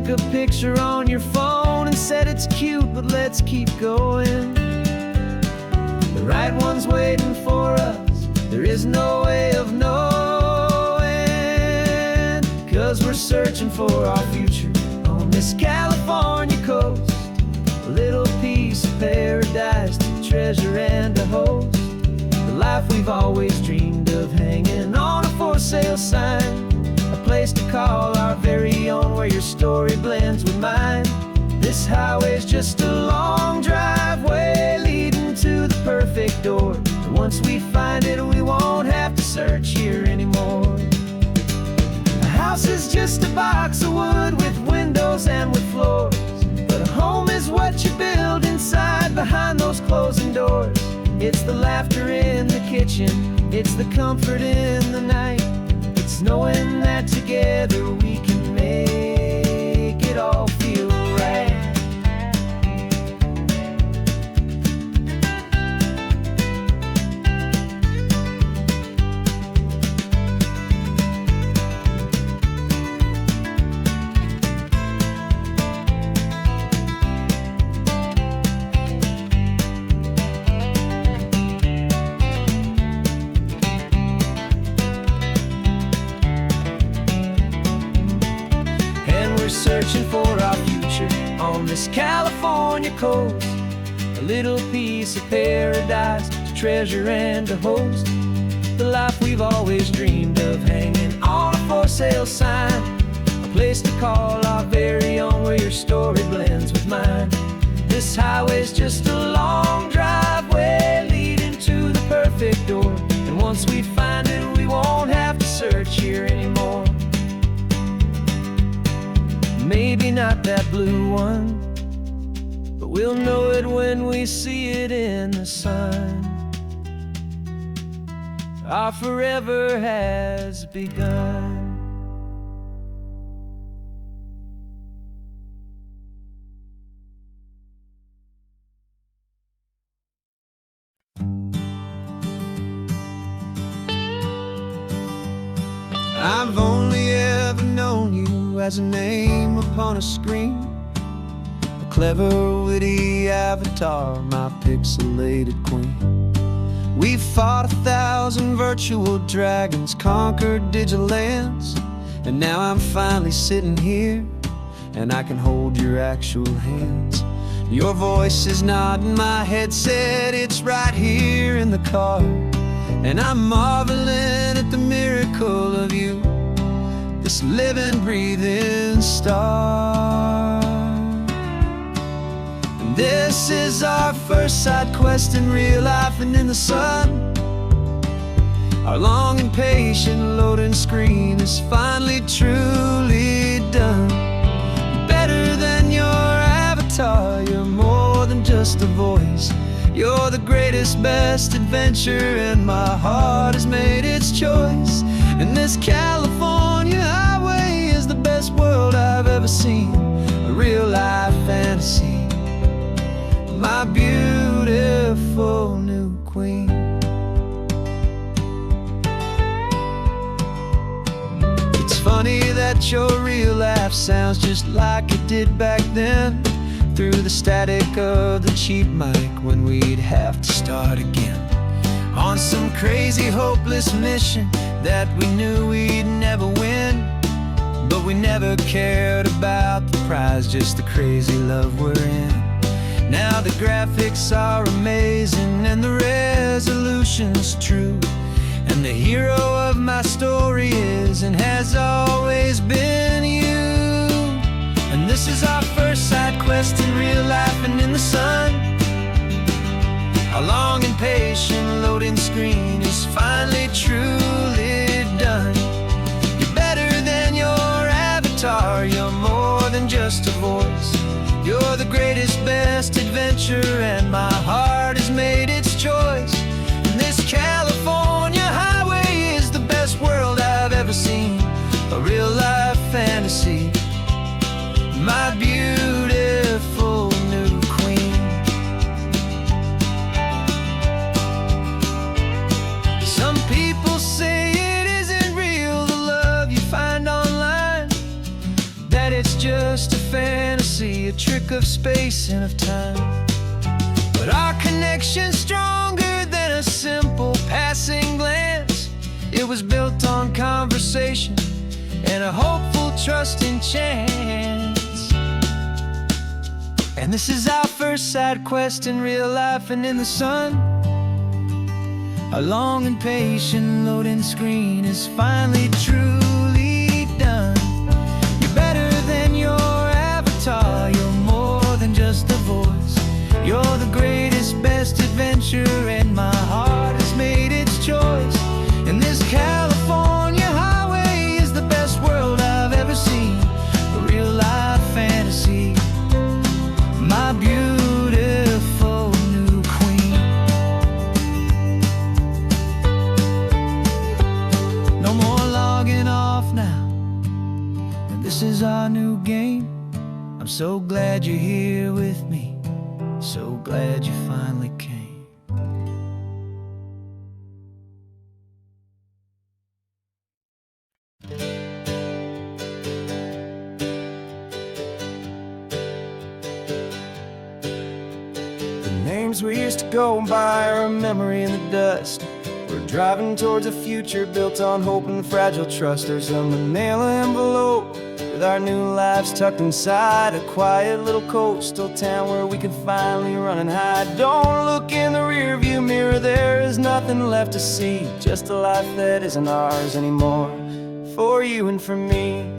took a picture on your phone and said it's cute, but let's keep going. The right one's waiting for us, there is no way of knowing, 'cause we're searching for our future on this California coast. A little piece of paradise to treasure and to host. The life we've always dreamed of, hanging on a for sale sign. A place to call our very own, where your story blends with mine. This highway's just a long driveway leading to the perfect door. And once we find it, we won't have to search here anymore. A house is just a box of wood with windows and with floors, but a home is what you build inside behind those closing doors. It's the laughter in the kitchen, it's the comfort in the night. It's knowing that together we can make it all feel right. Searching for our future on this California coast. A little piece of paradise to treasure and to host. The life we've always dreamed of, hanging on a for sale sign. A place to call our very own, where your story blends with mine. This highway's just a long driveway leading to the perfect door. And once we find it, we won't have to search here anymore. Maybe not that blue one, but we'll know it when we see it in the sun. Our forever has begun. I've only ever known you as a name upon a screen, a clever, witty avatar, my pixelated queen. We fought 1,000 virtual dragons, conquered digital lands, and now I'm finally sitting here, and I can hold your actual hands. Your voice is not in my headset, it's right here in the car, and I'm marveling at the miracle of you, this living, breathing star. And this is our first side quest in real life and in the sun. Our long and patient loading screen is finally truly done. Better than your avatar, you're more than just a voice. You're the greatest, best adventure, and my heart has made its choice. And this California highway is the best world I've ever seen, a real life fantasy, my beautiful new queen. It's funny that your real life sounds just like it did back then, through the static of the cheap mic when we'd have to start again, on some crazy hopeless mission that we knew we'd never win. But we never cared about the prize, just the crazy love we're in. Now the graphics are amazing and the resolution's true, and the hero of my story is and has always been you. And this is our first side quest in real life and in the sun. Our long and patient loading screen is finally truly done. You're better than your avatar, you're more than just a voice. You're the greatest, best adventure, and my heart has made its choice. And this California highway is the best world I've ever seen, a real life fantasy, my beautiful new queen. Some people say it isn't real, the love you find online, that it's just a fantasy, a trick of space and of time. But our connection's stronger than a simple passing glance. It was built on conversation and a hopeful, trusting chance. And this is our first side quest in real life and in the sun. Our long and patient loading screen is finally truly done. You're better than your avatar, you're more than just a voice. You're the greatest, best adventure, and my heart has made its choice. And this California highway is the best world I've ever seen. A real life fantasy, my beautiful new queen. No more logging off now, and this is our new game. I'm so glad you're here with me, so glad you finally came. Names we used to go by are a memory in the dust. We're driving towards a future built on hope and fragile trust. There's a manila envelope with our new lives tucked inside, a quiet little coastal town where we can finally run and hide. Don't look in the rearview mirror, there is nothing left to see, just a life that isn't ours anymore, for you and for me.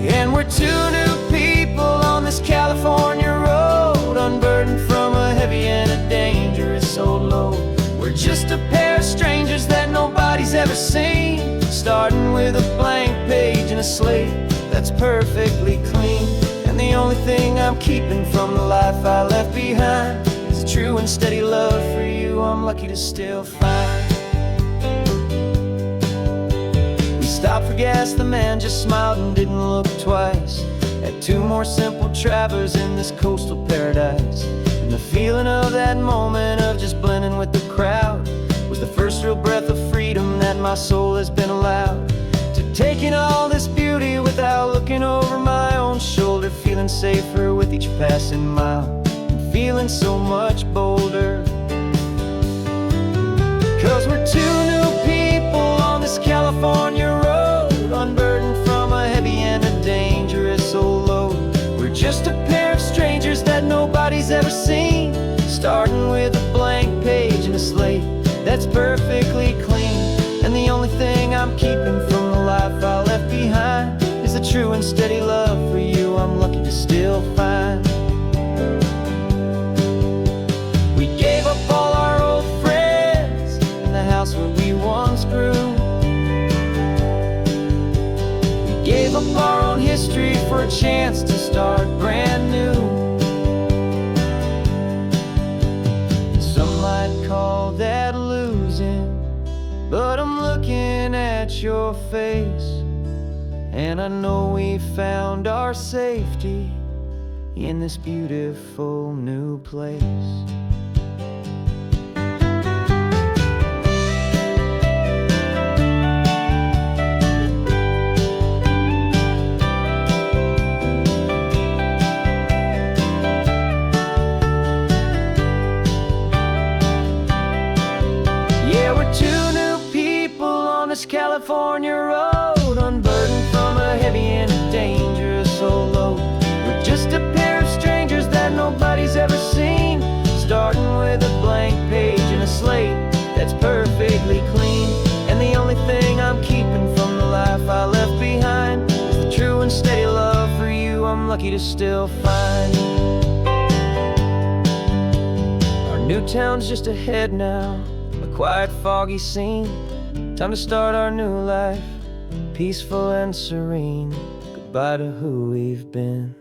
And we're two new people on this California road, unburdened from a heavy and a dangerous old load. We're just a pair of strangers that nobody's ever seen, starting with a blank page and a slate that's perfectly clean. And the only thing I'm keeping from the life I left behind is a true and steady love for you I'm lucky to still find. Stopped for gas, the man just smiled and didn't look twice. Had two more simple travelers in this coastal paradise. And the feeling of that moment of just blending with the crowd was the first real breath of freedom that my soul has been allowed to take in all this beauty without looking over my own shoulder, feeling safer with each passing mile and feeling so much bolder. 'Cause we're two new people on this California road, unburdened from a heavy and a dangerous old load. We're just a pair of strangers that nobody's ever seen, starting with a blank page and a slate that's perfectly clean. And the only thing I'm keeping from the life I left behind is the true and steady love for you I'm lucky to still find. We gave up all our old friends in the house where we once grew. Gave up our own history for a chance to start brand new. Some might call that losing, but I'm looking at your face, and I know we found our safety in this beautiful new place. California road, unburdened from a heavy and a dangerous old load. We're just a pair of strangers that nobody's ever seen, starting with a blank page and a slate that's perfectly clean. And the only thing I'm keeping from the life I left behind is the true and steady love for you I'm lucky to still find. Our new town's just ahead now, a quiet, foggy scene. Time to start our new life, peaceful and serene. Goodbye to who we've been.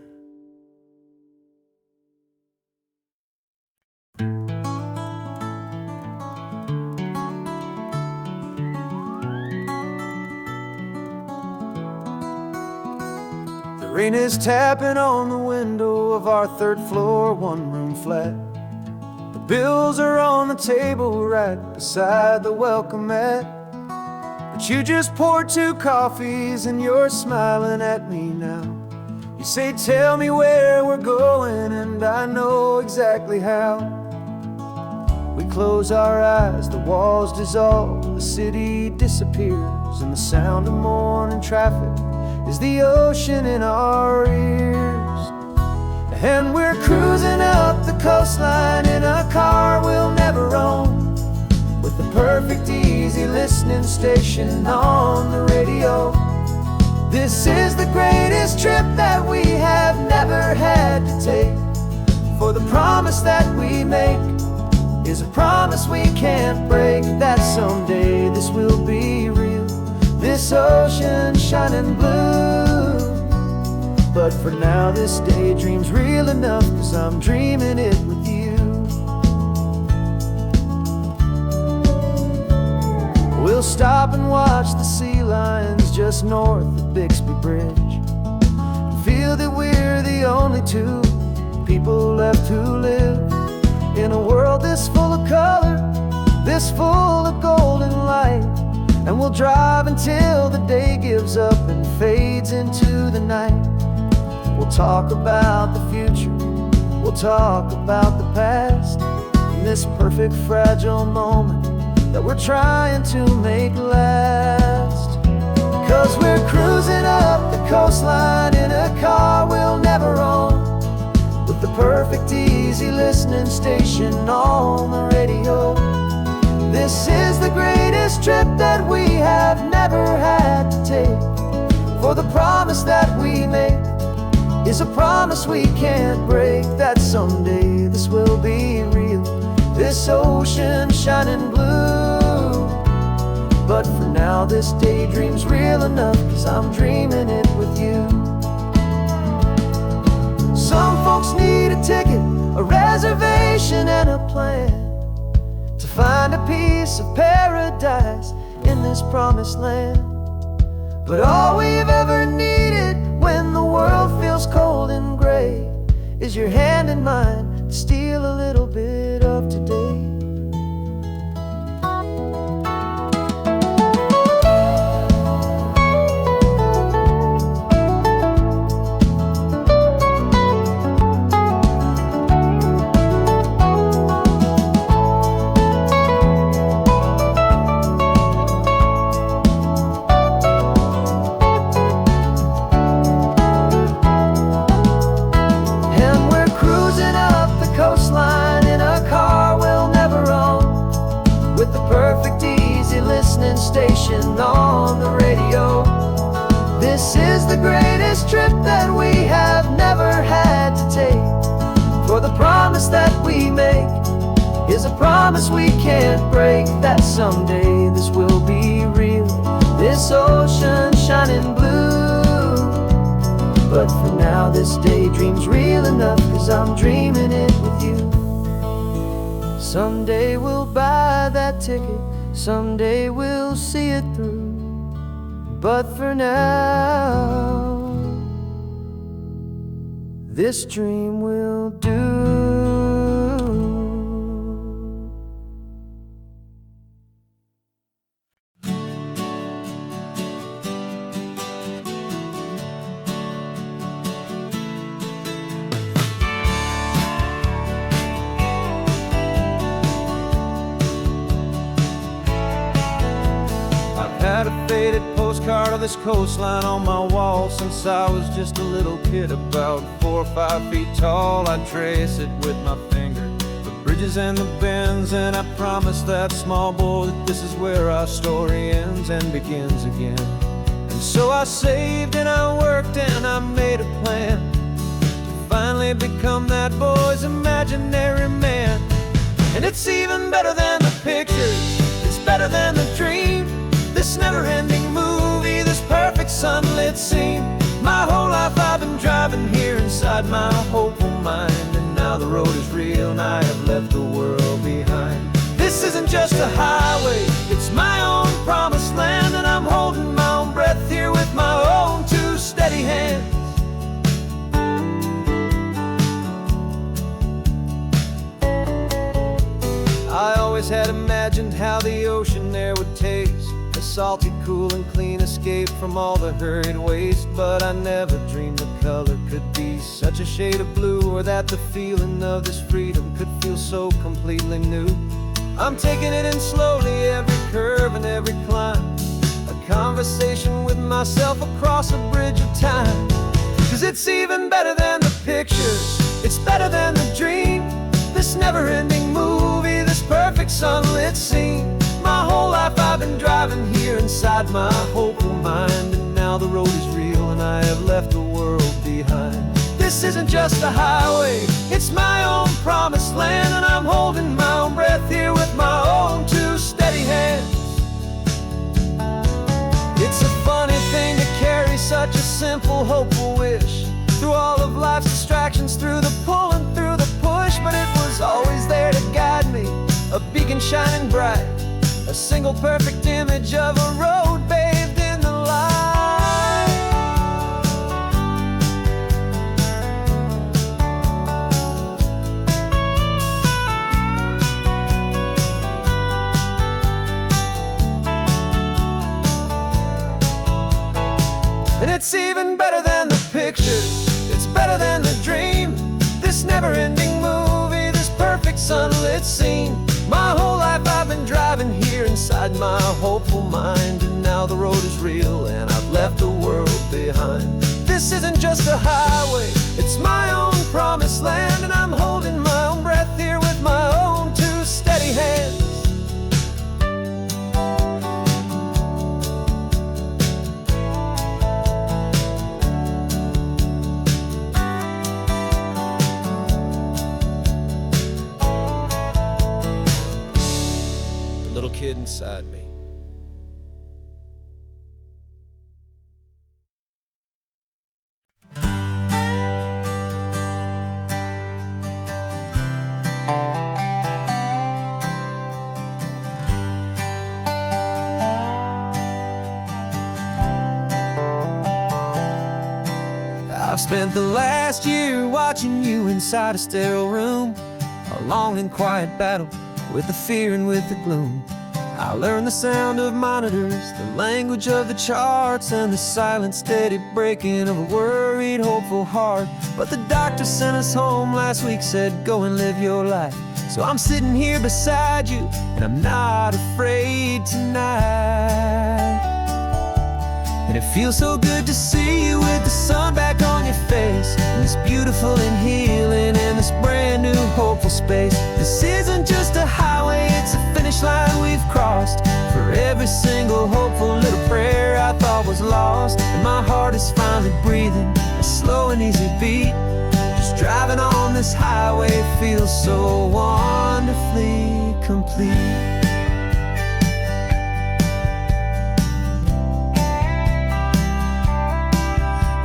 The rain is tapping on the window of our third floor, one-room flat. The bills are on the table right beside the welcome mat. But you just poured 2 coffees and you're smiling at me now. You say, tell me where we're going, and I know exactly how. We close our eyes, the walls dissolve, the city disappears, and the sound of morning traffic is the ocean in our ears. And we're cruising up the coastline in a car we'll never own, with the perfect easy listening station on the radio. This is the greatest trip that we have never had to take, for the promise that we make is a promise we can't break, that someday this will be real, this ocean shining blue. But for now this daydream's real enough, 'cause I'm dreaming it with you. We'll stop and watch the sea lions just north of Bixby Bridge, and feel that we're the only 2 people left who live in a world this full of color, this full of golden light. And we'll drive until the day gives up and fades into the night. We'll talk about the future, we'll talk about the past, in this perfect fragile moment that we're trying to make last. 'Cause we're cruising up the coastline in a car we'll never own, with the perfect easy listening station on the radio. This is the greatest trip that we have never had to take, for the promise that we make is a promise we can't break, that someday this will be real, this ocean shining blue. But for now this daydream's real enough, 'cause I'm dreaming it with you. Some folks need a ticket, a reservation and a plan, to find a piece of paradise in this promised land. But all we've ever needed when the world feels cold and gray is your hand in mine to steal a little bit of today. Station on the radio. This is the greatest trip that we have never had to take, for the promise that we make is a promise we can't break, that someday this will be real, this ocean shining blue. But for now this daydream's real enough, 'cause I'm dreaming it with you. Someday we'll buy that ticket, someday we'll see it through. But for now, this dream will do. Had a faded postcard of this coastline on my wall since I was just a little kid, about 4 or 5 feet tall. I'd trace it with my finger, the bridges and the bends, and I promised that small boy that this is where our story ends and begins again. And so I saved and I worked and I made a plan to finally become that boy's imaginary man. And it's even better than the pictures, it's better than the dream, this never-ending movie, this perfect sunlit scene. My whole life I've been driving here inside my hopeful mind, and now the road is real and I have left the world behind. This isn't just a highway, it's my own promised land, and I'm holding my own breath here with my own 2 steady hands. I always had imagined how the ocean there would taste, a salty cool and clean escape from all the hurried waste. But I never dreamed the color could be such a shade of blue, or that the feeling of this freedom could feel so completely new. I'm taking it in slowly, every curve and every climb, a conversation with myself across a bridge of time. 'Cause it's even better than the pictures, it's better than the dream. This never-ending movie, this perfect sunlit scene. My whole life I've been driving here inside my hopeful mind, and now the road is real and I have left the world behind. This isn't just a highway, it's my own promised land, and I'm holding my own breath here with my own two steady hands. It's a funny thing to carry such a simple, hopeful wish through all of life's distractions, through the pull and through the push. But it was always there to guide me, a beacon shining bright, a single perfect image of a road bathed in the light. And it's even better than the pictures, it's better than the dream. This never-ending movie, this perfect sunlit scene. My whole life I've been driving here inside my hopeful mind, and now the road is real and I've left the world behind. This isn't just a highway, it's my own promised land, and I'm holding my own breath here with my own two steady hands. Little kid inside me. I've spent the last year watching you inside a sterile room, a long and quiet battle with the fear and with the gloom. I learned the sound of monitors, the language of the charts, and the silent, steady breaking of a worried, hopeful heart. But the doctor sent us home last week, said go and live your life. So I'm sitting here beside you, and I'm not afraid tonight. And it feels so good to see you with the sun back on your face, and this beautiful and healing in this brand new hopeful space. This isn't just a highway, it's a finish line we've crossed. For every single hopeful little prayer I thought was lost, and my heart is finally breathing a slow and easy beat. Just driving on this highway feels so wonderfully complete.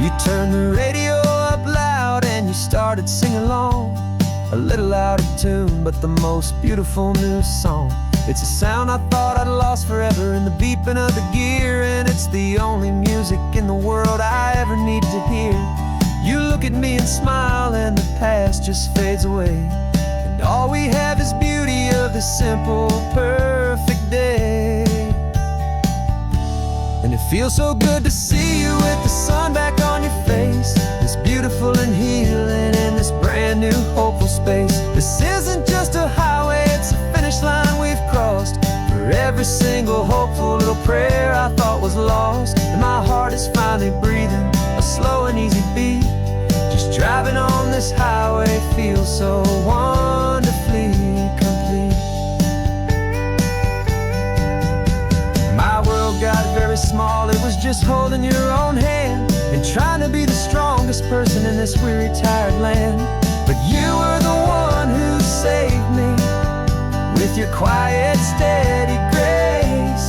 You turned the radio up loud and you started singing along, a little out of tune, but the most beautiful new song. It's a sound I thought I'd lost forever in the beeping of the gear, and it's the only music in the world I ever need to hear. You look at me and smile, and the past just fades away, and all we have is beauty of this simple, perfect day. And it feels so good to see you with the sun back on your face, this beautiful and healing in this brand new hopeful space. This isn't just a highway, it's a finish line we've crossed. For every single hopeful little prayer I thought was lost, and my heart is finally breathing a slow and easy beat. Just driving on this highway feels so wonderfully complete. My world got very small, it was just holding your own hand and trying to be the strongest person in this weary, tired land. But you were the one who saved me with your quiet, steady grace.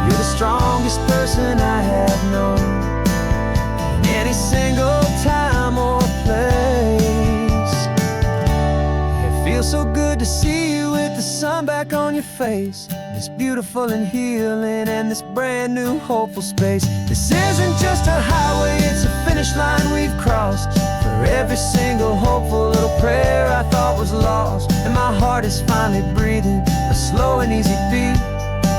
You're the strongest person I have known in any single time or place. It feels so good to see you with the sun back on your face, this beautiful and healing and this brand new hopeful space. This isn't just a highway, it's a finish line we've crossed. For every single hopeful little prayer I thought was lost, and my heart is finally breathing a slow and easy beat.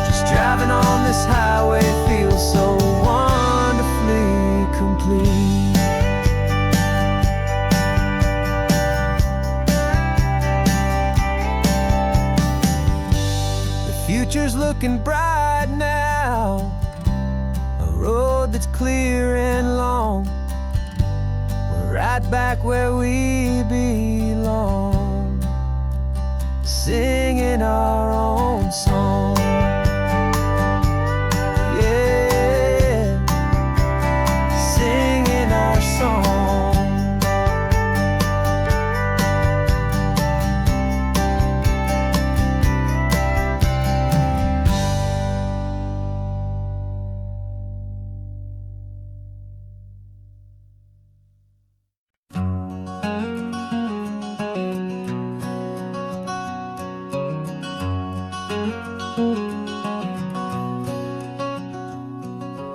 Just Driving on this highway feels so wonderfully complete. The future's looking bright now, a road that's clear and long. We're right back where we belong, singing our own song. Yeah, singing our song.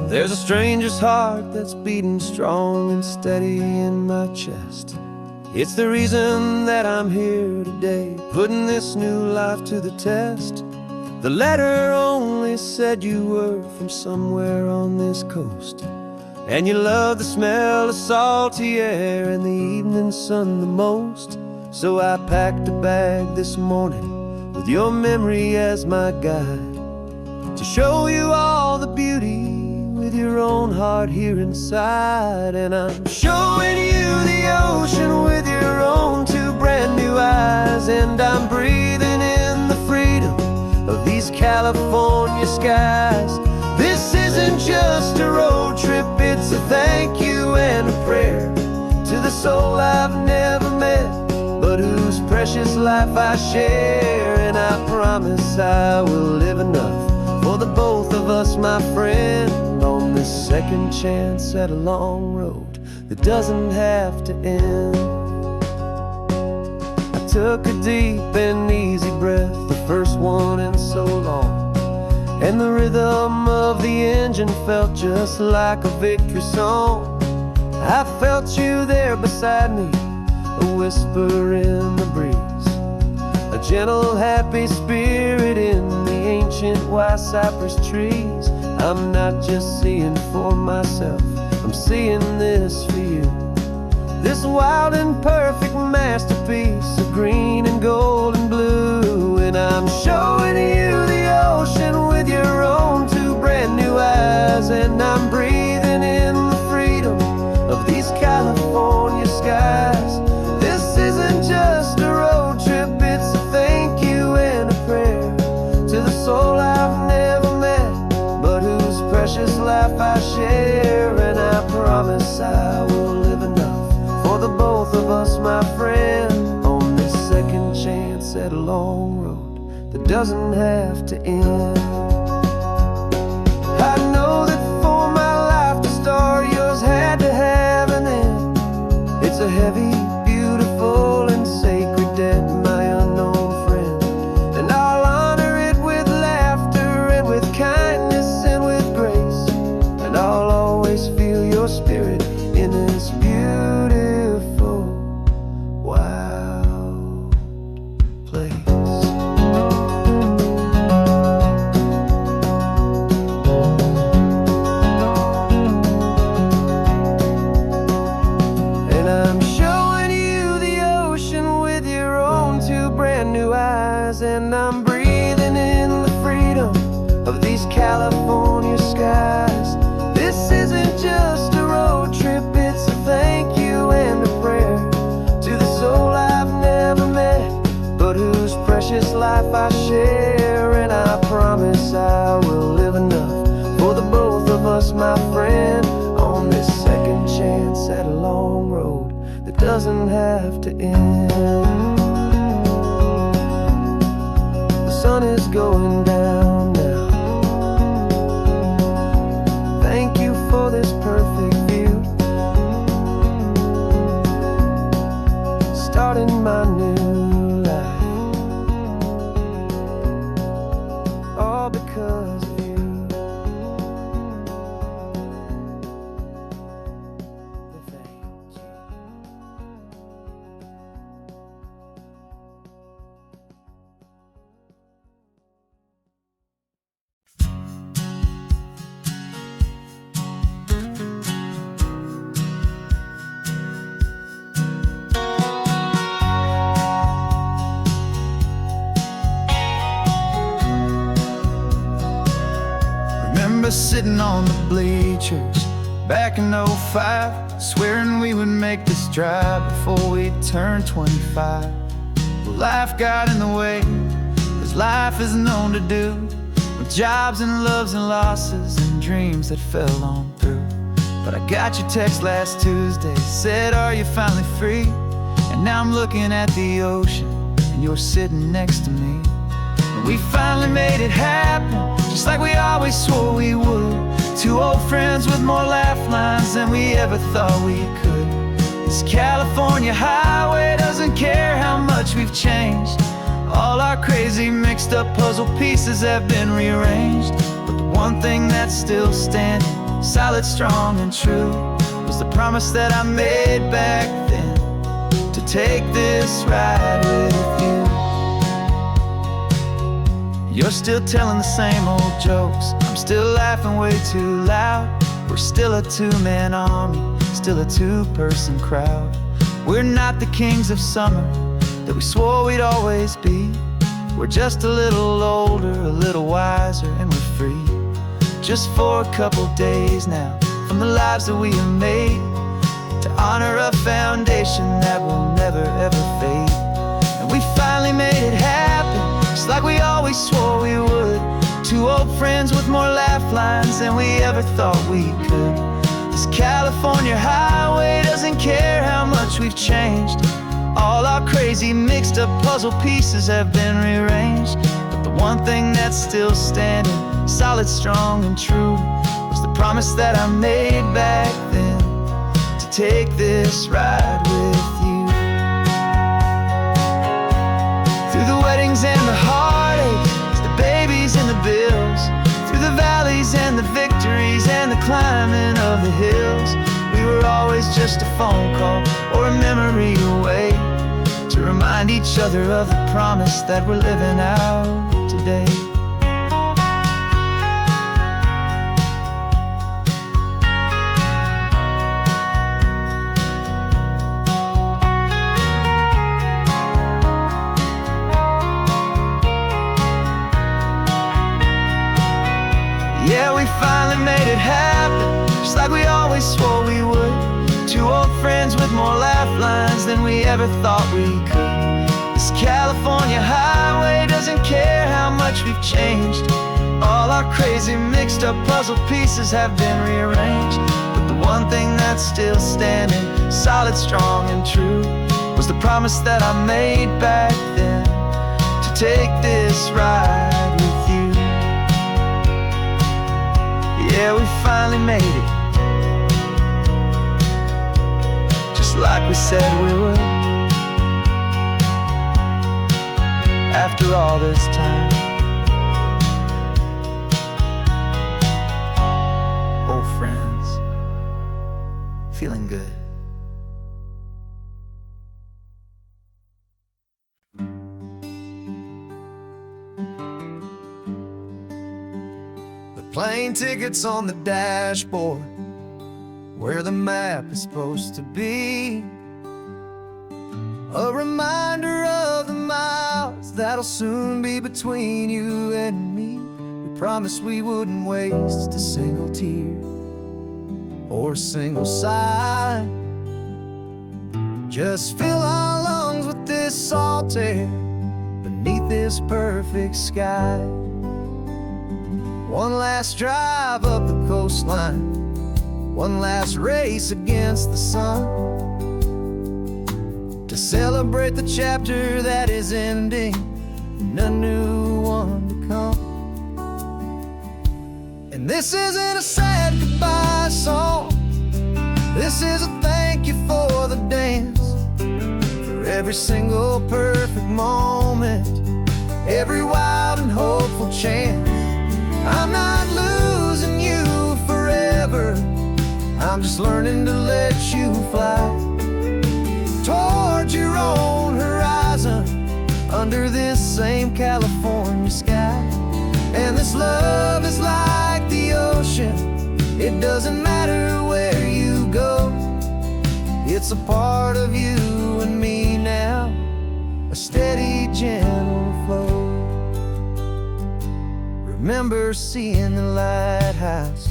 There's a stranger's heart that's beating strong and steady in my chest. It's the reason that I'm here today, putting this new life to the test. The letter only said you were from somewhere on this coast, and you love the smell of salty air and the evening sun the most. So I packed a bag this morning with your memory as my guide, to show you all the beauty with your own heart here inside. And I'm showing you the ocean with your own two brand new eyes, and I'm breathing in the freedom of these California skies. This isn't just a road trip, it's a thank you and a prayer to the soul I've never met, but whose precious life I share. And I promise I will live enough for the both of us, my friend, on this second chance at a long road that doesn't have to end. I took a deep and easy breath, the first one in so long, and the rhythm of the engine felt just like a victory song. I felt you there beside me, a whisper in the breeze, a gentle happy spirit in the ancient white cypress trees. I'm not just seeing for myself, I'm seeing this for you, this wild and perfect masterpiece of green and gold and blue. And I'm showing you the ocean with your own two brand new eyes, and I'm breathing in the freedom of these California skies. This isn't just a road trip, it's a thank you and a prayer to the soul I've never met, but whose precious life I share. And I promise I will live enough for the both of us, my friend, on this second chance at a long road that doesn't have to end. I know that for my life to start, yours had to have an end. It's a heavy, beautiful, and sacred debt, my unknown friend, and I'll honor it with laughter and with kindness and with grace, and I'll always feel your spirit in this beautiful, wild place. And I'm showing you the ocean with your own two brand new eyes, and I'm breathing in the freedom of these California skies. This isn't just a road trip, it's a thank you and a prayer to the soul I've never met, but whose precious life I share. And I promise I will live enough for the both of us, my friend, on this second chance at a long road that doesn't have to end. The sun is going down now. Thank you for this perfect view, starting my new life, all because of you. Thank you. sitting on the bleachers back in '05, swearing we would make this drive before we turned 25. But life got in the way, as life is known to do, with jobs and loves and losses and dreams that fell on through. But I got your text last Tuesday, said, are you finally free? And now I'm looking at the ocean, and you're sitting next to me. And we finally made it happen, just like we always swore we would. Two old friends with more laugh lines than we ever thought we could. This California highway doesn't care how much we've changed. All our crazy mixed up puzzle pieces have been rearranged. But the one thing that's still standing, solid, strong, and true, was the promise that I made back then, to take this ride with you. You're still telling the same old jokes, I'm still laughing way too loud. We're still a two-man army, still a two-person crowd. We're not the kings of summer that we swore we'd always be. We're just a little older, a little wiser, and we're free. Just for a couple days now, from the lives that we have made, to honor a foundation that will never ever fade. And we finally made it happen, just like we always swore we would. Two old friends with more laugh lines than we ever thought we could. This California highway doesn't care how much we've changed. All our crazy mixed up puzzle pieces have been rearranged. But the one thing that's still standing, solid, strong, and true, was the promise that I made back then, to take this ride with you. Through the weddings and the heartaches, the babies and the bills, through the valleys and the victories and the climbing of the hills, we were always just a phone call or a memory away, to remind each other of the promise that we're living out today. Yeah, we finally made it happen, just like we always swore we would. Two old friends with more laugh lines than we ever thought we could. This California highway doesn't care how much we've changed. All our crazy mixed up puzzle pieces have been rearranged. But the one thing that's still standing, solid, strong, and true, was the promise that I made back then, to take this ride with you. Yeah, we finally made it, like we said we would. After all this time, old friends, feeling good. The plane tickets on the dashboard, where the map is supposed to be, a reminder of the miles that'll soon be between you and me. We promised we wouldn't waste a single tear or a single sigh. Just fill our lungs with this salt air beneath this perfect sky. One last drive up the coastline, one last race against the sun, to celebrate the chapter that is ending and a new one to come. And this isn't a sad goodbye song, this is a thank you for the dance, for every single perfect moment, every wild and hopeful chance. I'm not losing you forever, I'm just learning to let you fly towards your own horizon, under this same California sky. And this love is like the ocean, it doesn't matter where you go, it's a part of you and me now, a steady, gentle flow. Remember seeing the lighthouse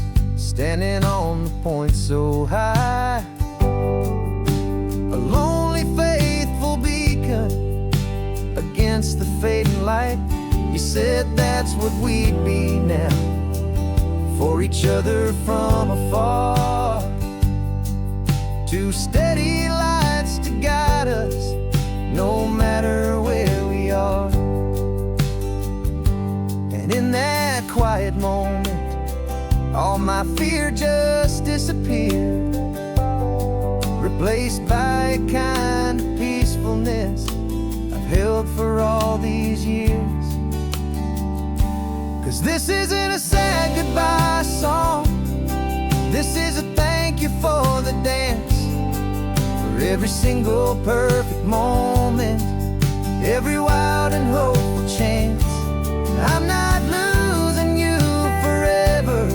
standing on the point so high. A lonely, faithful beacon against the fading light. You said that's what we'd be now, for each other from afar. Two steady lights to guide us, no matter where we are. And in that quiet moment, all my fear just disappeared, replaced by a kind of peacefulness I've held for all these years. 'Cause this isn't a sad goodbye song, this is a thank you for the dance, for every single perfect moment, every wild and hopeful chance. I'm not losing you forever,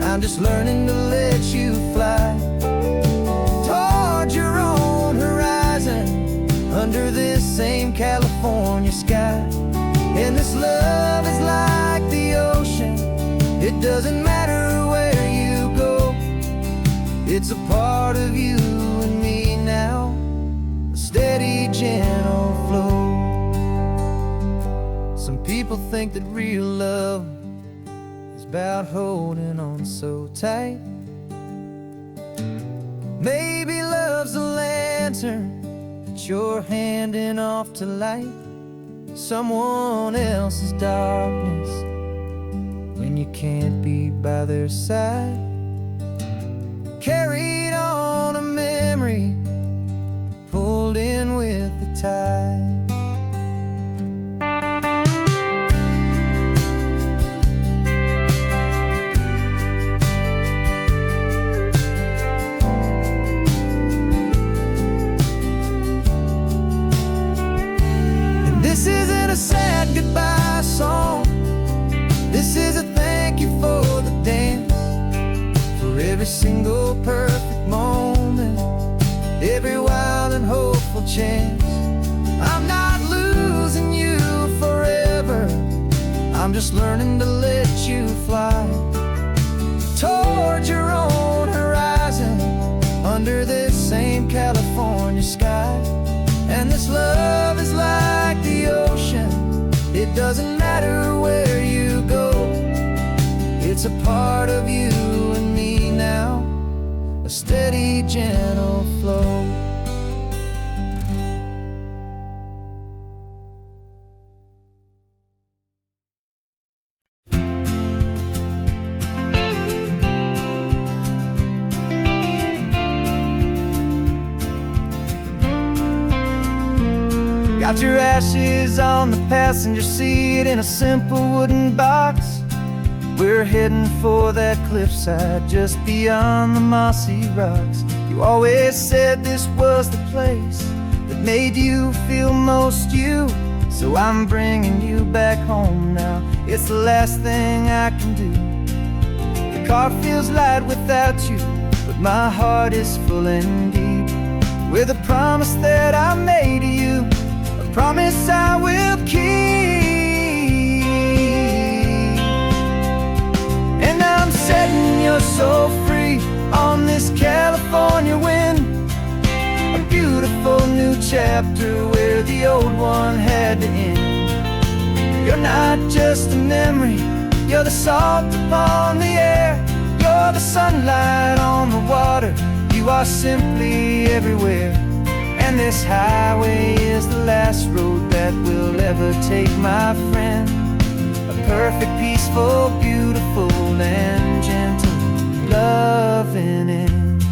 I'm just learning to let you fly toward your own horizon, under this same California sky. And this love is like the ocean, it doesn't matter where you go, it's a part of you and me now, a steady, gentle flow. Some people think that real love is about holding on so tight. Maybe love's a lantern that you're handing off to light someone else's darkness when you can't be by their side. Carried on a memory, pulled in with the tide. This isn't a sad goodbye song, this is a thank you for the dance, for every single perfect moment, every wild and hopeful chance. I'm not losing you forever, I'm just learning to let you fly toward your own horizon, under this same California sky. And this love is like the ocean, it doesn't matter where you go, it's a part of you and me now, a steady, gentle flow. Got your ashes on the passenger seat in a simple wooden box. We're heading for that cliffside just beyond the mossy rocks. You always said this was the place that made you feel most you, so I'm bringing you back home now. It's the last thing I can do. The car feels light without you, but my heart is full and deep with a promise that I made to you, promise I will keep. And I'm setting your soul free on this California wind, a beautiful new chapter where the old one had to end. You're not just a memory, you're the salt upon the air, you're the sunlight on the water, you are simply everywhere. And this highway is the last road that we'll ever take, my friend. A perfect, peaceful, beautiful, and gentle loving end.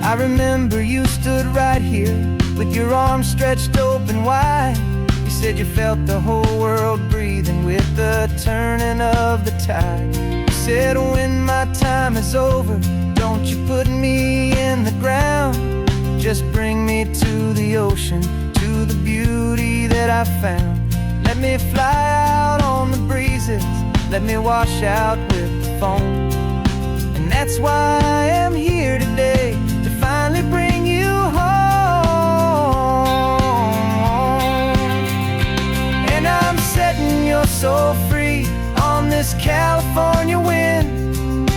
I remember you stood right here with your arms stretched open wide. You said you felt the whole world breathing with the turning of the tide. You said when my time is over, don't you put me in the ground, just bring me to the ocean, to the beauty that I found. Let me fly out on the breezes, let me wash out with the foam. And that's why I am here today, to finally bring you home. you're so free on this California wind.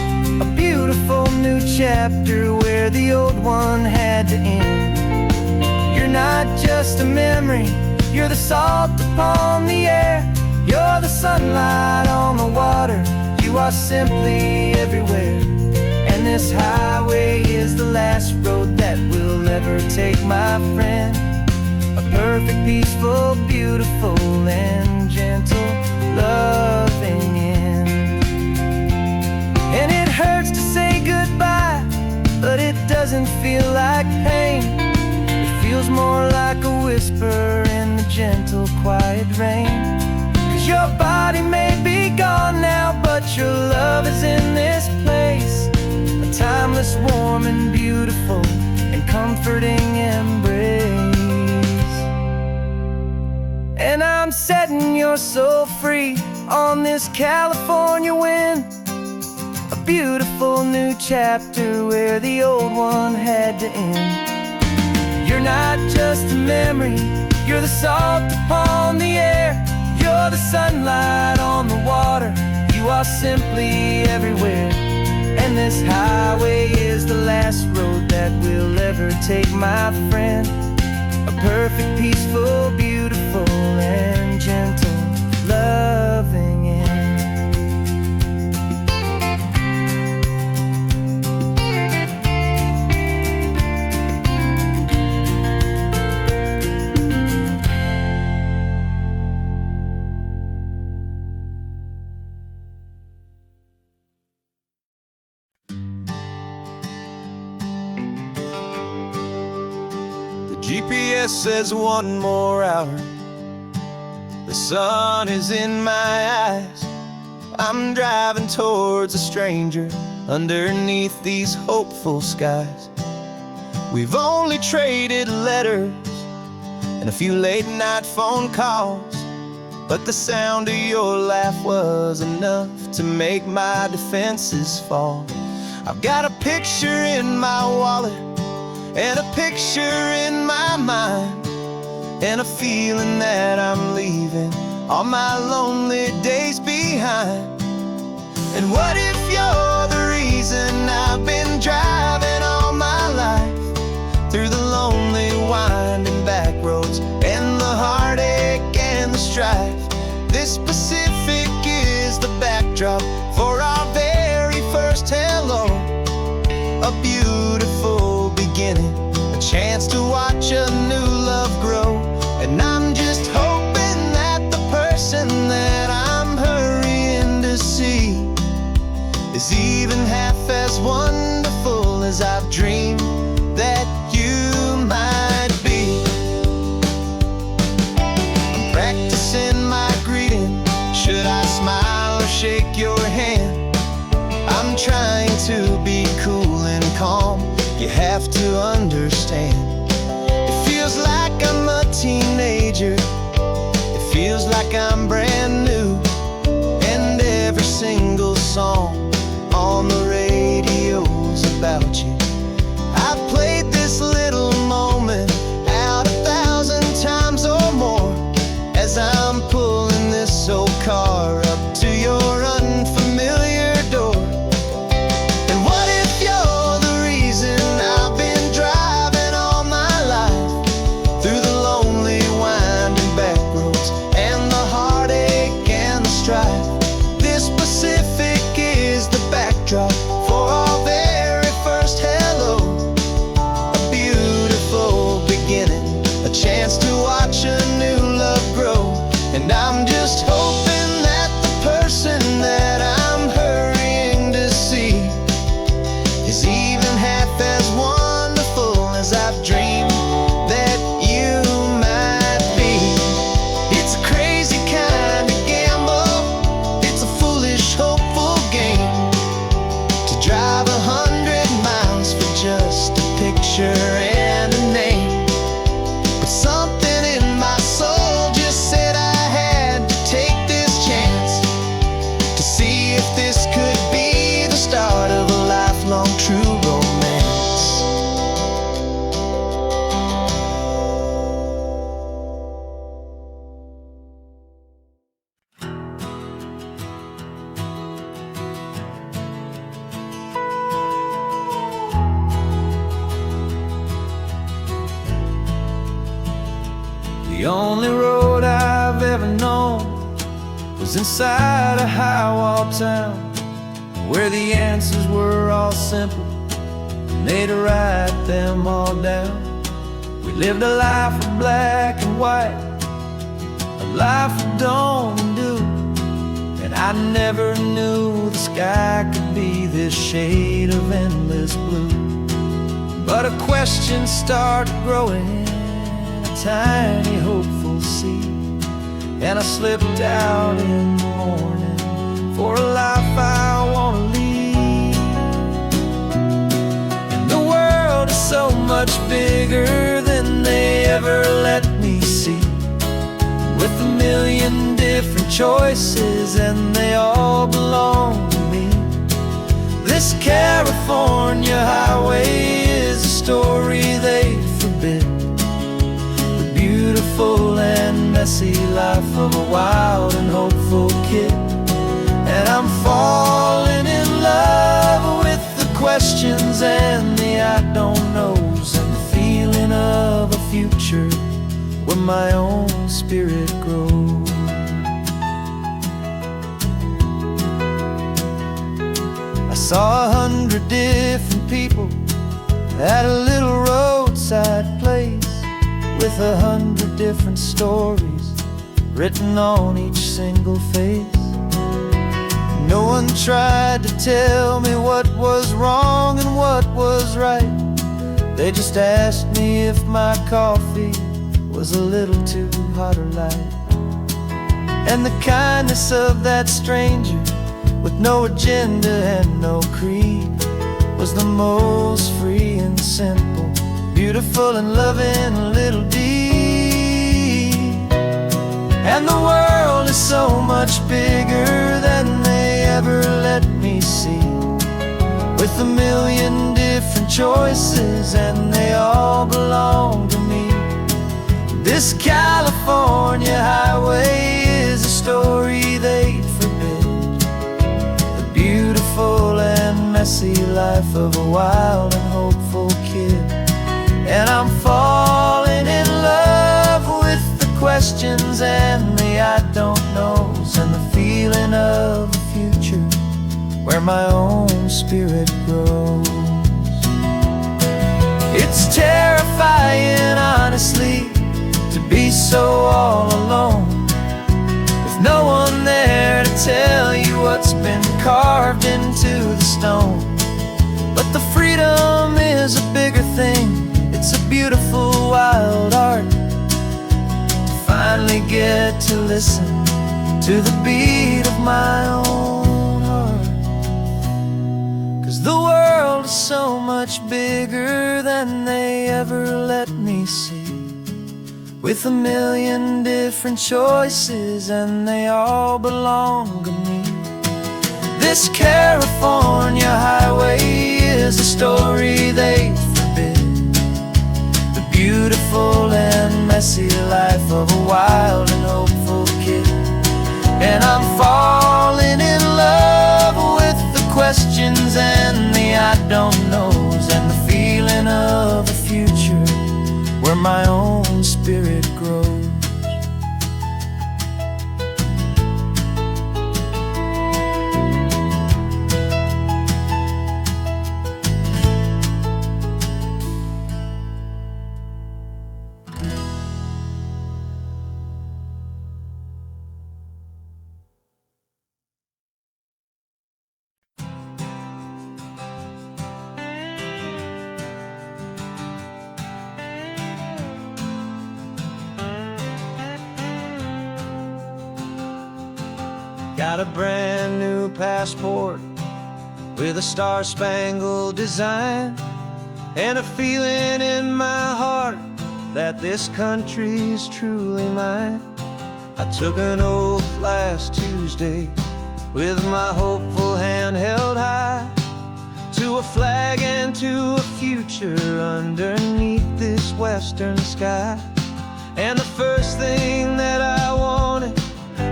A beautiful new chapter where the old one had to end. You're not just a memory, you're the salt upon the air. You're the sunlight on the water, you are simply everywhere. And this highway is the last road that we'll ever take, my friend. A perfect, peaceful, beautiful, and gentle, loving end. And it hurts to say goodbye, but it doesn't feel like pain. It feels more like a whisper in the gentle, quiet rain. 'Cause your body may be gone now, but your love is in this place. A timeless, warm, and beautiful, and comforting embrace. And I'm setting your soul free on this California wind. A beautiful new chapter where the old one had to end. You're not just a memory, you're the salt upon the air. You're the sunlight on the water, you are simply everywhere. And this highway is the last road that we'll ever take, my friend. A perfect, peaceful, beautiful, and gentle, loving end. GPS says one more hour. The sun is in my eyes. I'm driving towards a stranger underneath these hopeful skies. We've only traded letters and a few late night phone calls, but the sound of your laugh was enough to make my defenses fall. I've got a picture in my wallet and a picture in my mind, and a feeling that I'm leaving all my lonely days behind. And what if you're the reason I've been driving all my life, through the lonely winding back roads and the heartache and the strife? This Pacific is the backdrop for our very first hello. A beautiful beginning, a chance to watch a new love grow. And I'm just hoping that the person that I'm hurrying to see is even half as wonderful as I've dreamed that you might be. I'm practicing my greeting. Should I smile or shake your hand? I'm trying to be cool and calm, you have to understand. It feels like I'm a teenager, it feels like I'm brand new, and every single song on the radio's about you. I've played this little moment out 1,000 times or more, as I'm pulling this old car up to your unfamiliar door. And what if you're the reason I've been driving all my life, through the lonely winding back roads and the heartache and the strife? This Pacific is the backdrop for our very first hello. A beautiful beginning, a chance to watch a new love grow. And I'm just hoping that the person only road I've ever known was inside a high-wall town, where the answers were all simple and they'd write them all down. We lived a life of black and white, a life of dawn and dew, and I never knew the sky could be this shade of endless blue. But a question started growing, a tiny hopeful seed, and I slipped out in the morning for a life I want to lead. And the world is so much bigger than they ever let me see, with a million different choices and they all belong to me. This California highway is a story they forbid, the beautiful and messy life of a wild and hopeful kid. And I'm falling in love with the questions and the I don't knows, and the feeling of a future where my own spirit grows. I saw 100 different people at a little roadside place, with 100 different stories written on each single face. No one tried to tell me what was wrong and what was right. They just asked me if my coffee was a little too hot or light. And the kindness of that stranger, with no agenda and no creed, was the most free and simple, beautiful and loving little deed. And the world is so much bigger than they ever let me see, with a million different choices and they all belong to me. This California highway is a story they forbid, the beautiful and messy life of a wild and hopeful kid. And I'm falling in love with the questions and the I don't knows, and the feeling of a future where my own spirit grows. It's terrifying, honestly, to be so all alone, with no one there to tell you what's been carved into the stone. But the freedom is a bigger thing, it's a beautiful wild art, to finally get to listen to the beat of my own heart. 'Cause the world is so much bigger than they ever let me see, with a million different choices and they all belong to me. This California highway is a story they forbid, the beautiful and messy life of a wild and hopeful kid. And I'm falling in love with the questions and the I don't knows, and the feeling of a future where my own spirit grows. Got a brand new passport with a star-spangled design, and a feeling in my heart that this country's truly mine. I took an oath last Tuesday with my hopeful hand held high, to a flag and to a future underneath this western sky. And the first thing that I wanted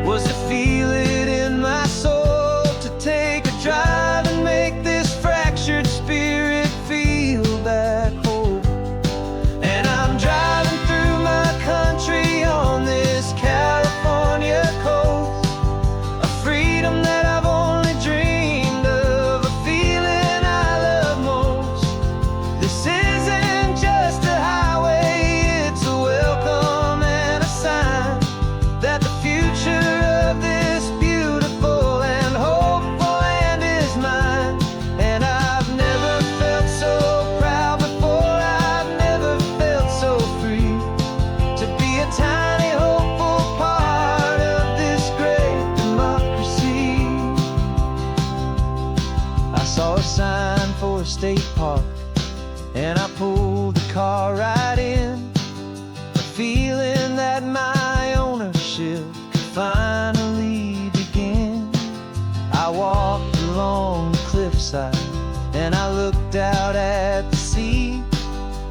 was to feel it in my soul, to take a drive and make this fractured spirit feel back home. And I'm driving through my country on state park, and I pulled the car right in, feeling that my ownership could finally begin. I walked along the cliffside and I looked out at the sea,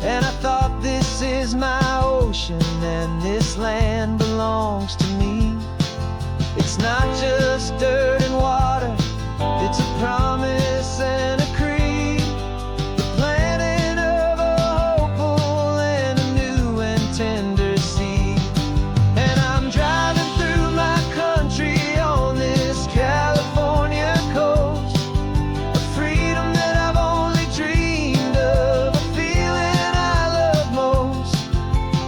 and I thought, this is my ocean and this land belongs to me. It's not just dirt and water, it's a promise and a creed, the planting of a hopeful and a new and tender seed. And I'm driving through my country on this California coast, a freedom that I've only dreamed of, a feeling I love most.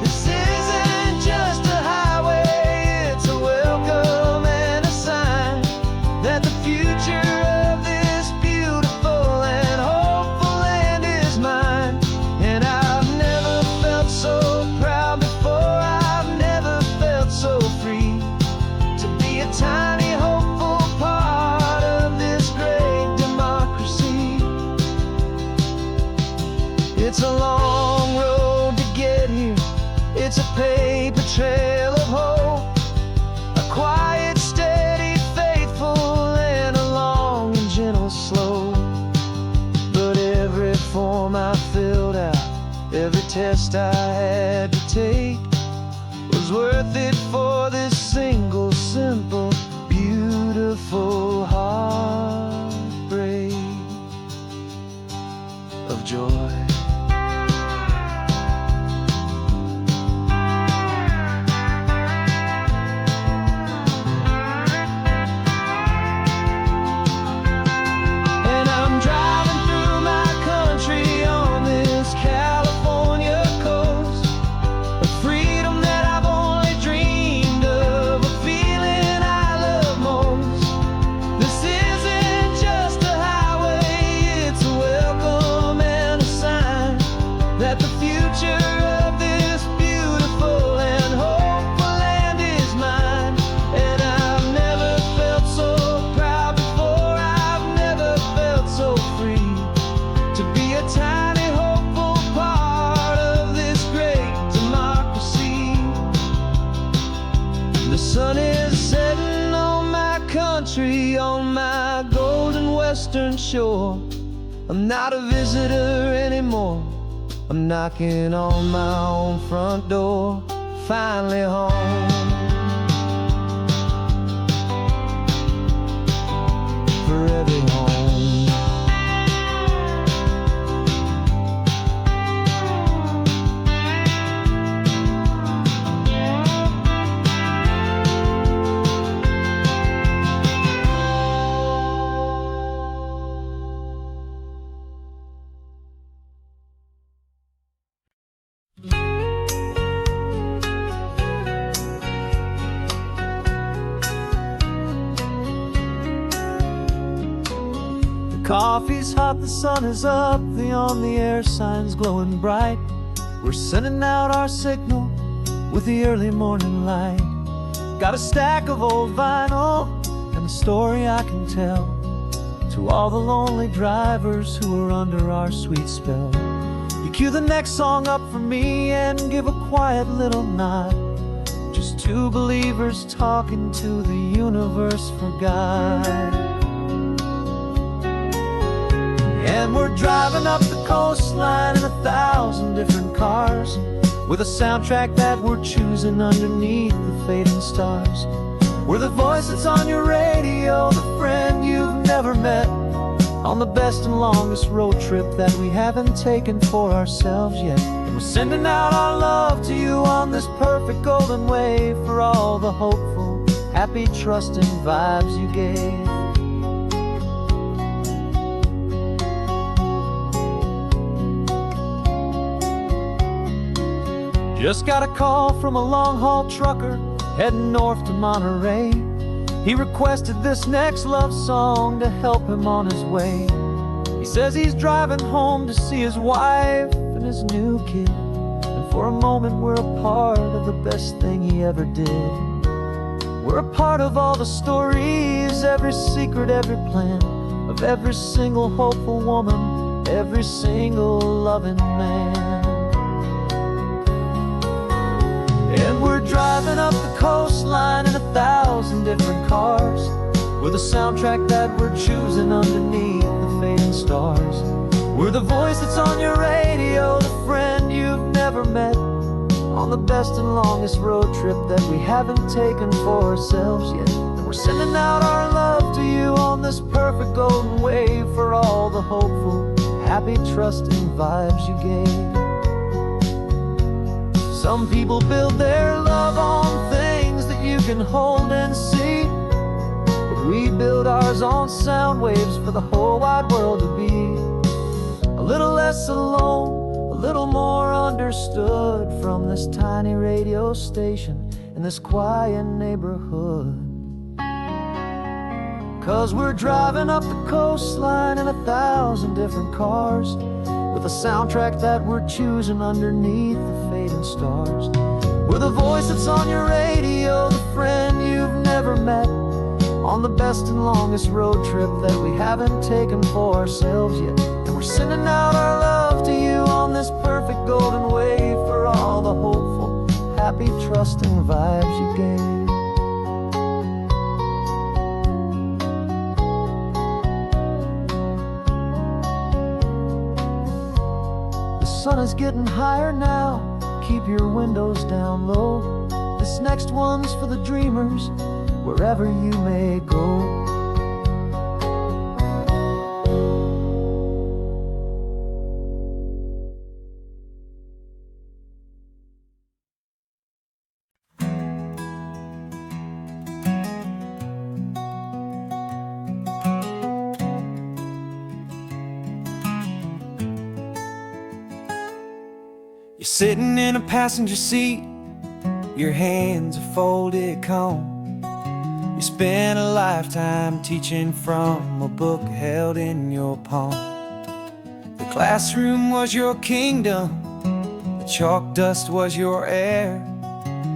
This isn't just a highway, it's a welcome and a sign that the future of this beautiful and hopeful land is mine. And I've never felt so proud before, I've never felt so free to be a tiny hopeful part of this great democracy. It's a long road to get here, it's a paper trail of hope, a quiet, steady, faithful, and a long and gentle slope. But every form I filled out, every test I had to take, was worth it for this single, simple, beautiful heartbreak of joy. And I'm driving through my country on this California coast, a freedom that I've only dreamed of, a feeling I love most. This isn't just a highway, it's a welcome and a sign that the future of this beautiful and hopeful land is mine. And I've never felt so proud before, I've never felt so free to be a tiny hopeful part of this great democracy. The sun is setting on my country, on my golden western shore. I'm not a visitor anymore, I'm knocking on my own front door, finally home. For every home. Coffee's hot, the sun is up, the on-the-air sign's glowing bright. We're sending out our signal with the early morning light. Got a stack of old vinyl and a story I can tell to all the lonely drivers who are under our sweet spell. You cue the next song up for me and give a quiet little nod. Just two believers talking to the universe for God. And we're driving up the coastline in 1,000 different cars, with a soundtrack that we're choosing underneath the fading stars. We're the voice that's on your radio, the friend you've never met, on the best and longest road trip that we haven't taken for ourselves yet. And we're sending out our love to you on this perfect golden wave, for all the hopeful, happy, trusting vibes you gave. Just got a call from a long-haul trucker heading north to Monterey. He requested this next love song to help him on his way. He says he's driving home to see his wife and his new kid, and for a moment we're a part of the best thing he ever did. We're a part of all the stories, every secret, every plan, of every single hopeful woman every single loving man. And we're driving up the coastline in 1,000 different cars, we're the soundtrack that we're choosing underneath the fading stars. We're the voice that's on your radio, the friend you've never met, on the best and longest road trip that we haven't taken for ourselves yet. And we're sending out our love to you on this perfect golden wave for all the hopeful, happy, trusting vibes you gave. Some people build their love on things that you can hold and see, but we build ours on sound waves for the whole wide world to be a little less alone, a little more understood from this tiny radio station in this quiet neighborhood. 'Cause we're driving up the coastline in 1,000 different cars, with a soundtrack that we're choosing underneath the fading stars. We're the voice that's on your radio, the friend you've never met, on the best and longest road trip that we haven't taken for ourselves yet. And we're sending out our love to you on this perfect golden wave for all the hopeful, happy, trusting vibes you gave. The sun is getting higher now, keep your windows down low. This next one's for the dreamers, wherever you may go. You're sitting in a passenger seat, your hands are folded calm. You spent a lifetime teaching from a book held in your palm. The classroom was your kingdom, the chalk dust was your air.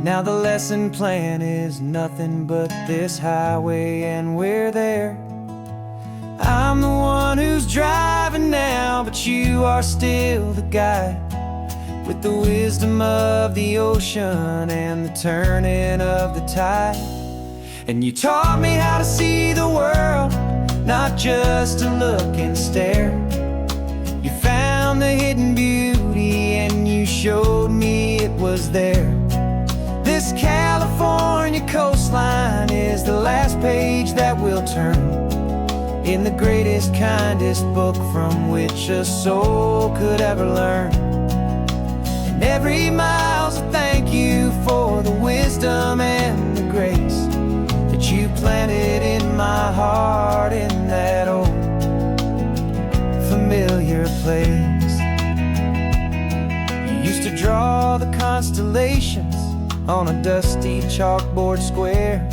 Now the lesson plan is nothing but this highway and we're there. I'm the one who's driving now, but you are still the guide, with the wisdom of the ocean and the turning of the tide. And you taught me how to see the world, not just to look and stare. You found the hidden beauty and you showed me it was there. This California coastline is the last page that we'll turn in the greatest, kindest book from which a soul could ever learn. Every mile's a thank you for the wisdom and the grace that you planted in my heart in that old familiar place. You used to draw the constellations on a dusty chalkboard square.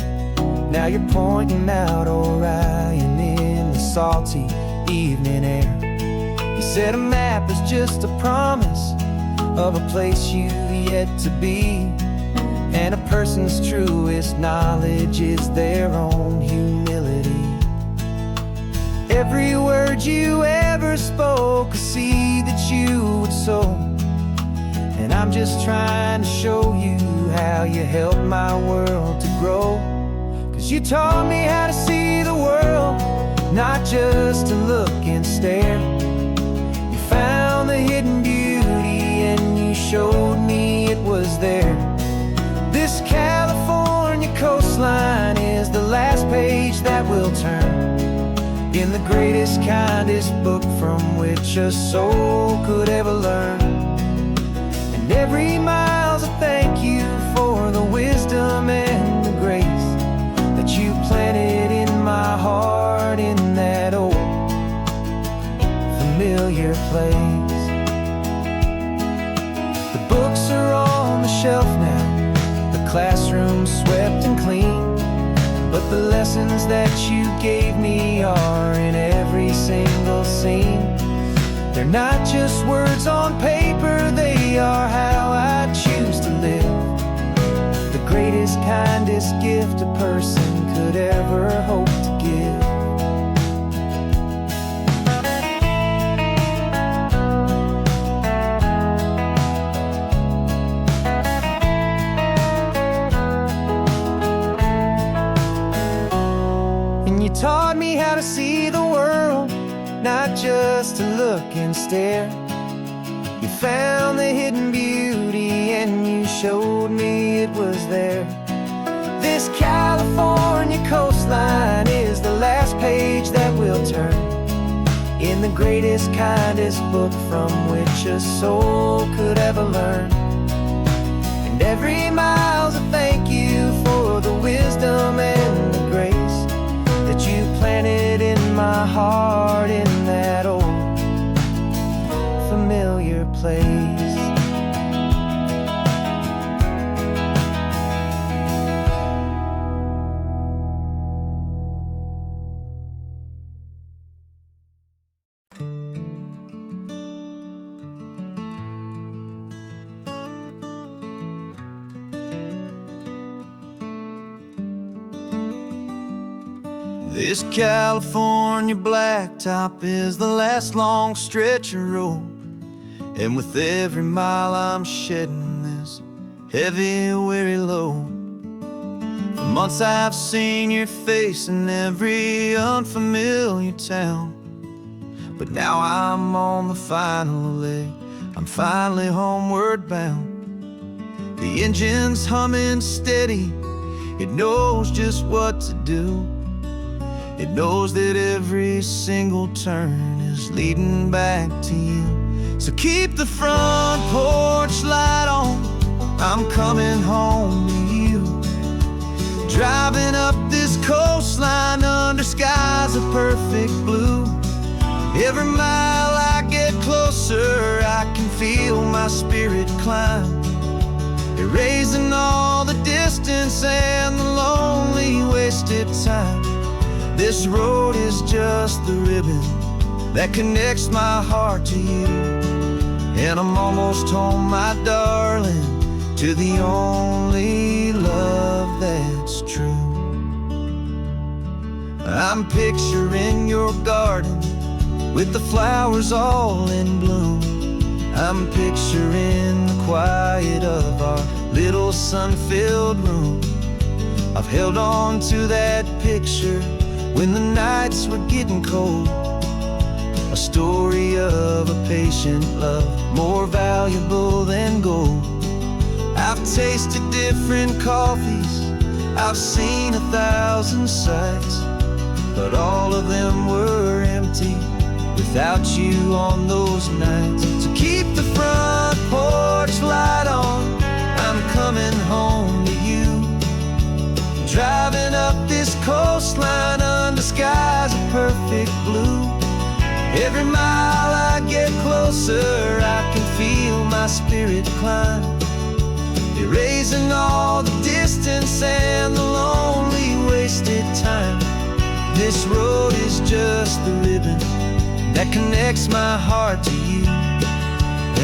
Now you're pointing out Orion in the salty evening air. You said a map is just a promise of a place you've yet to be, and a person's truest knowledge is their own humility. Every word you ever spoke, a seed that you would sow, and I'm just trying to show you how you helped my world to grow. 'Cause you taught me how to see the world, not just to look and stare. You found the hidden beauty and you showed me it was there. This California coastline is the last page that we'll turn in the greatest, kindest book from which a soul could ever learn. And every mile's a thank you for the wisdom and the grace that you planted in my heart in that old familiar place. The books are on the shelf now, the classroom swept and clean, but the lessons that you gave me are in every single scene. They're not just words on paper, they are how I choose to live. The greatest, kindest gift a person could ever hope to give. You taught me how to see the world, not just to look and stare. You found the hidden beauty and you showed me it was there. This California coastline is the last page that we'll turn in the greatest, kindest book from which a soul could ever learn. And every mile's a thank you for the wisdom and the grace that you planted in my heart in that old familiar place. This California blacktop is the last long stretch of road, and with every mile I'm shedding this heavy, weary load. For months I've seen your face in every unfamiliar town, but now I'm on the final leg, I'm finally homeward bound. The engine's humming steady, it knows just what to do. It knows that every single turn is leading back to you. So keep the front porch light on, I'm coming home to you. Driving up this coastline under skies of perfect blue. Every mile I get closer, I can feel my spirit climb, erasing all the distance and the lonely wasted time. This road is just the ribbon that connects my heart to you, and I'm almost home, my darling, to the only love that's true. I'm picturing your garden with the flowers all in bloom. I'm picturing the quiet of our little sun-filled room. I've held on to that picture when the nights were getting cold, a story of a patient love more valuable than gold. I've tasted different coffees, I've seen 1,000 sights, but all of them were empty without you on those nights. So keep the front porch light on, I'm coming home to you. Driving up this coastline under skies of perfect blue. Every mile I get closer, I can feel my spirit climb, erasing all the distance and the lonely wasted time. This road is just the ribbon that connects my heart to you,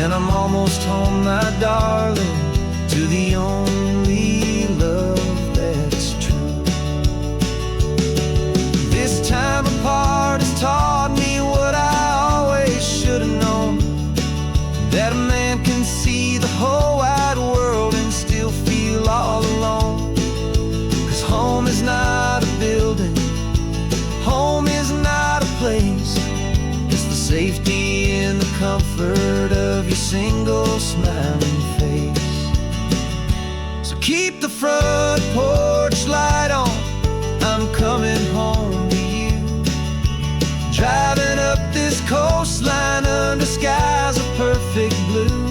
and I'm almost home, my darling, to the only love that's true. This time apart has taught me what I always should have known, that a man can see the whole wide world and still feel all alone. 'Cause home is not a building, home is not a place, it's the safety and the comfort of your single smiling face. So keep the front porch light on, I'm coming home to you. Driving up this coastline under skies of perfect blue.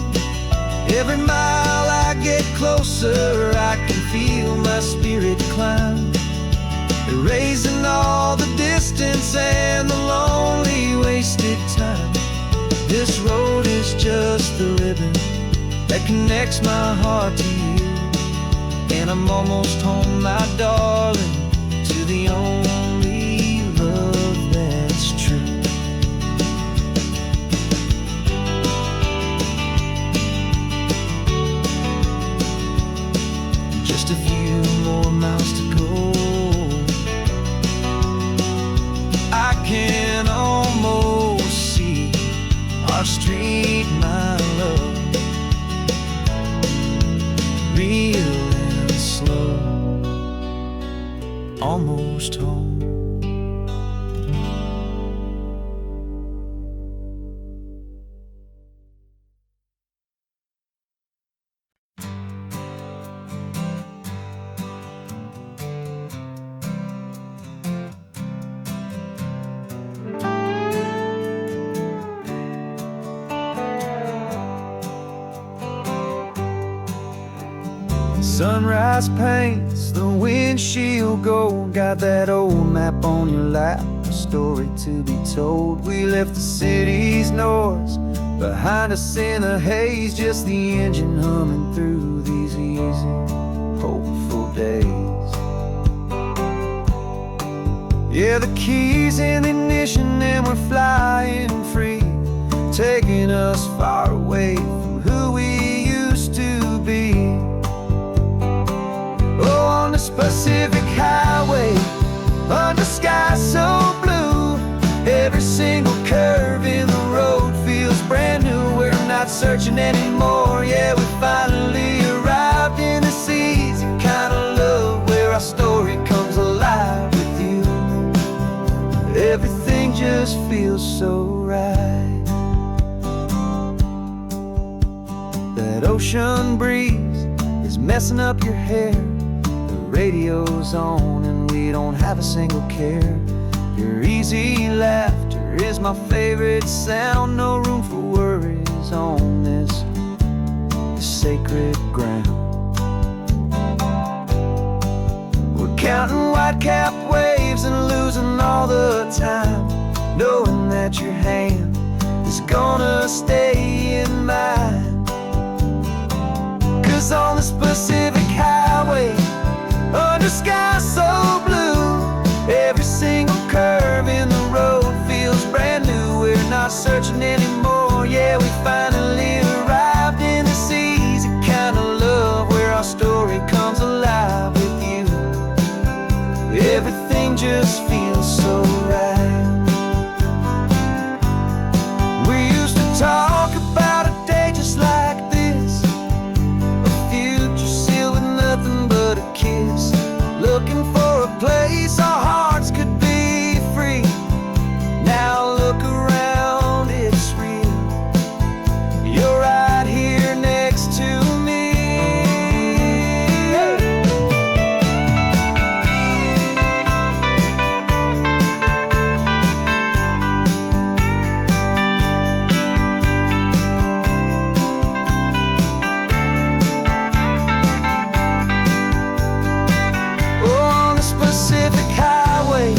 Every mile I get closer, I can feel my spirit climb, erasing all the distance and the lonely wasted time. This road is just the ribbon that connects my heart to you, and I'm almost home, my darling, to the only love that's true. Just a few more miles to go, I can almost see our street, my love, real and slow, almost home. Sunrise paints the windshield gold. Got that old map on your lap, a story to be told. We left the city's noise behind us in the haze, just the engine humming through these easy, hopeful days. Yeah, the keys in the ignition and we're flying free, taking us far away from who we used to be. Oh, on this Pacific highway, under skies so blue, every single curve in the road feels brand new. We're not searching anymore, yeah, we finally arrived in this easy kind of love, where our story comes alive with you. Everything just feels so right. That ocean breeze is messing up your hair, radio's on and we don't have a single care. Your easy laughter is my favorite sound. No room for worries on this sacred ground. We're counting white-capped waves and losing all the time, knowing that your hand is gonna stay in mine. 'Cause on this Pacific highway, under skies so blue, every single curve in the road feels brand new. We're not searching anymore, yeah, we finally arrived in this easy kind of love, where our story comes alive with you. Everything just feels so right. We used to talk about a day just like this, a future sealed with nothing but a kiss, looking for a place our hearts could be free. Now look around, it's real. You're right here next to me. Pacific highway,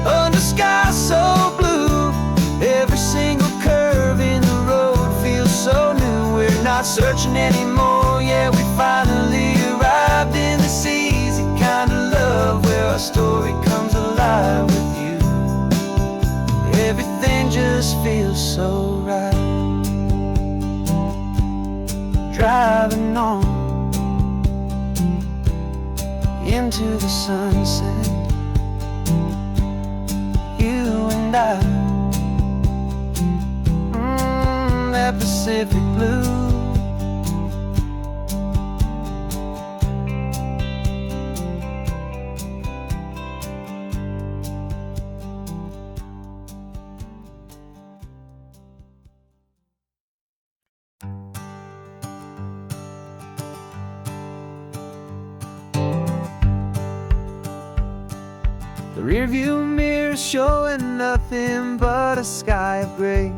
under skies so blue, every single curve in the road feels so new. We're not searching anymore, yeah, we finally arrived in this easy kind of love, where our story comes alive with you. Everything just feels so right. Driving on into the sunset, you and I, that Pacific blue. The rearview mirror's showing nothing but a sky of gray.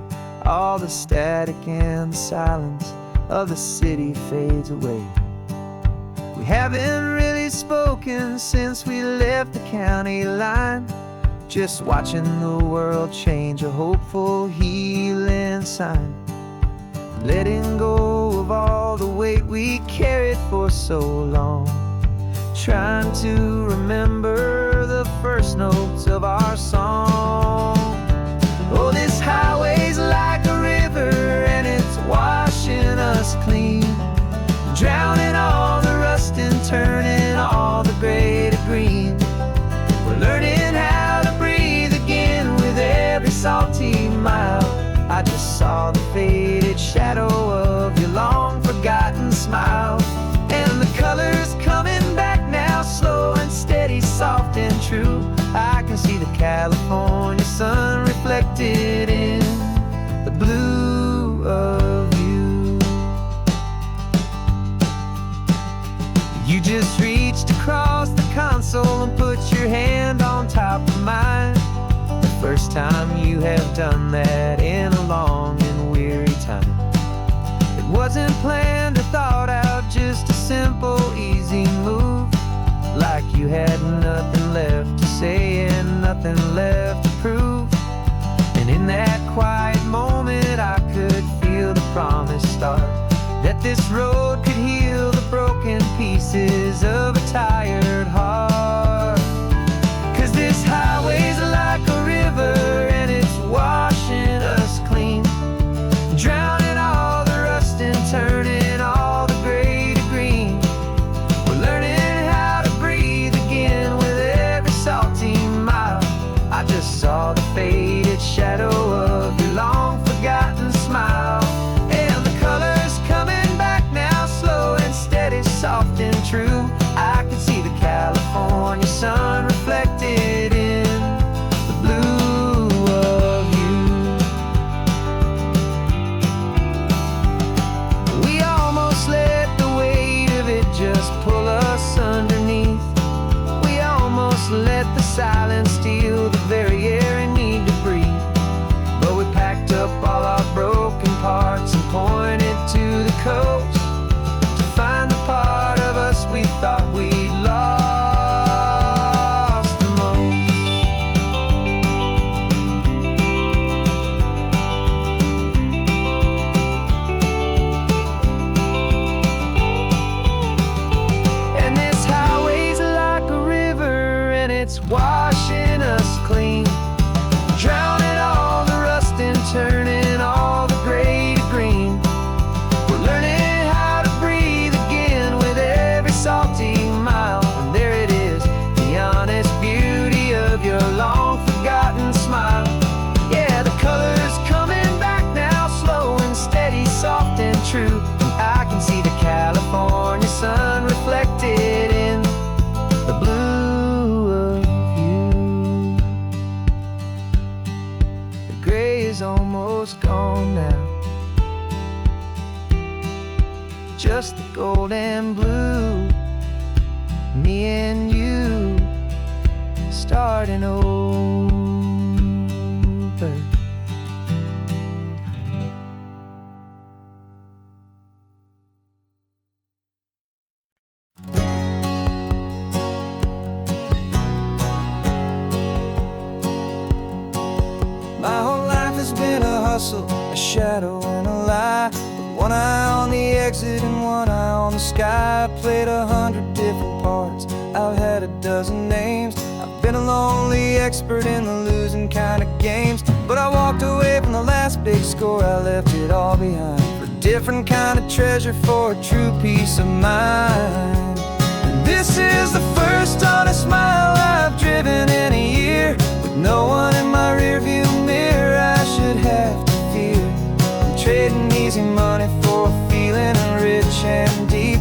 All the static and the silence of the city fades away. We haven't really spoken since we left the county line, just watching the world change, a hopeful healing sign. Letting go of all the weight we carried for so long, trying to remember the first notes of our song. Oh, this highway's like a river and it's washing us clean, drowning all the rust and turning all the gray to green. We're learning how to breathe again with every salty mile. I just saw the faded shadow of your long forgotten smile, and the colors coming back now, slow and steady, soft and true. I can see the California sun reflected in the blue of you. You just reached across the console and put your hand on top of mine. The first time you have done that in a long and weary time. It wasn't planned or thought out, just a simple, easy easy move, like you had nothing left to say and nothing left to prove. And in that quiet moment I could feel the promise start, that this road could heal the broken pieces of a tired heart. 'Cause this highway's like a river and it's washing us clean, drowning all the rust and turning all the gray to green. We're learning how to breathe again with every salty mile. I just saw the faded shadow of your long forgotten smile, and the colors coming back now, slow and steady, soft and true. I could see the California sun reflected in the blue of you. We almost let the weight of it just pull us underneath. We almost let the silence steal the very air we need to breathe. But we packed up all our broken parts and pointed to the coast to find the part of us we thought we'd lost the most. And this highway's like a river and it's washing us clean, drowning all the rust and turning all the gray to green. We're learning how to breathe again with every salty mile. And there it is, the honest beauty of your long forgotten smile. Yeah, the colors coming back now, slow and steady, soft and true. I can see the California sun reflected in the blue of you. The gray is almost gone now, just the gold and blue. Me and you starting over. My whole life has been a hustle, a shadow and a lie, with one eye on the exit and one eye on the sky. I played 100 different parts, I've had a dozen names. I've been a lonely expert in the losing kind of games, but I walked away from the last big score. I left it all behind for a different kind of treasure, for a true peace of mind. And this is the first honest mile I've driven in a year, with no one in my rearview mirror I should have to fear. I'm trading easy money for a feeling rich and deep,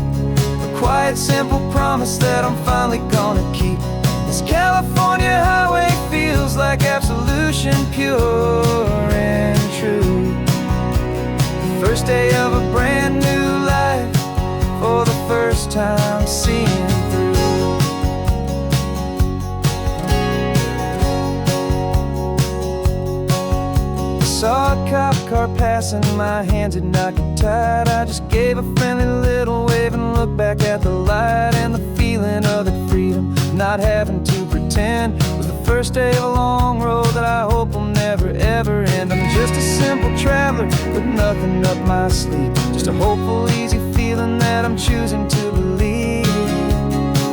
a quiet, simple promise that I'm finally gonna keep. This California highway feels like absolution, pure and true. First day of a brand new life, for the first time seeing through. Saw a cop car passing, my hands had not got tied. I just gave a friendly little wave and looked back at the light, and the feeling of the freedom, not having to pretend, was the first day of a long road that I hope will never ever end. I'm just a simple traveler with nothing up my sleeve, just a hopeful, easy feeling that I'm choosing to believe.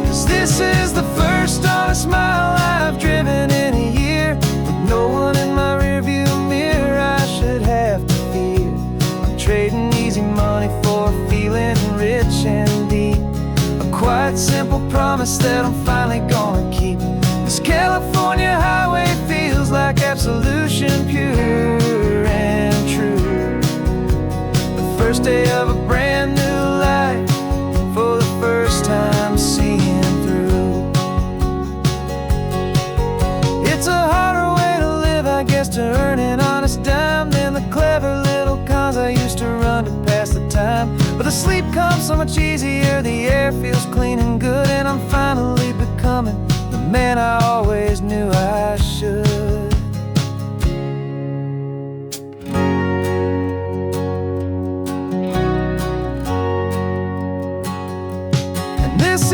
'Cause this is the first honest mile I've driven in a year, with no one in my rearview mirror I should have to fear. I'm trading easy money for a feeling rich and deep, a quiet, simple promise that I'm finally gonna keep. This California highway feels like absolution, pure and true. The first day of a brand new life, for the first time seeing through. It's a harder way to live, I guess, to earn an honest dime than the clever little cons I used to run to pass the time. But the sleep comes so much easier, the air feels clean and good, and I'm finally becoming the man I always knew I should. And this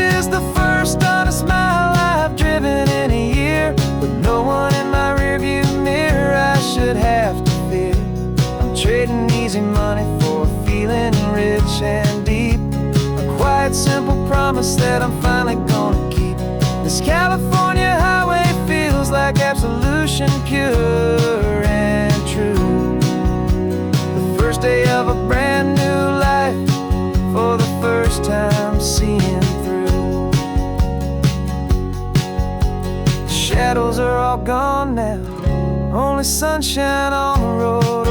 promise that I'm finally gonna keep. This California highway feels like absolution, pure and true. The first day of a brand new life, for the first time seeing through. The shadows are all gone now, only sunshine on the road.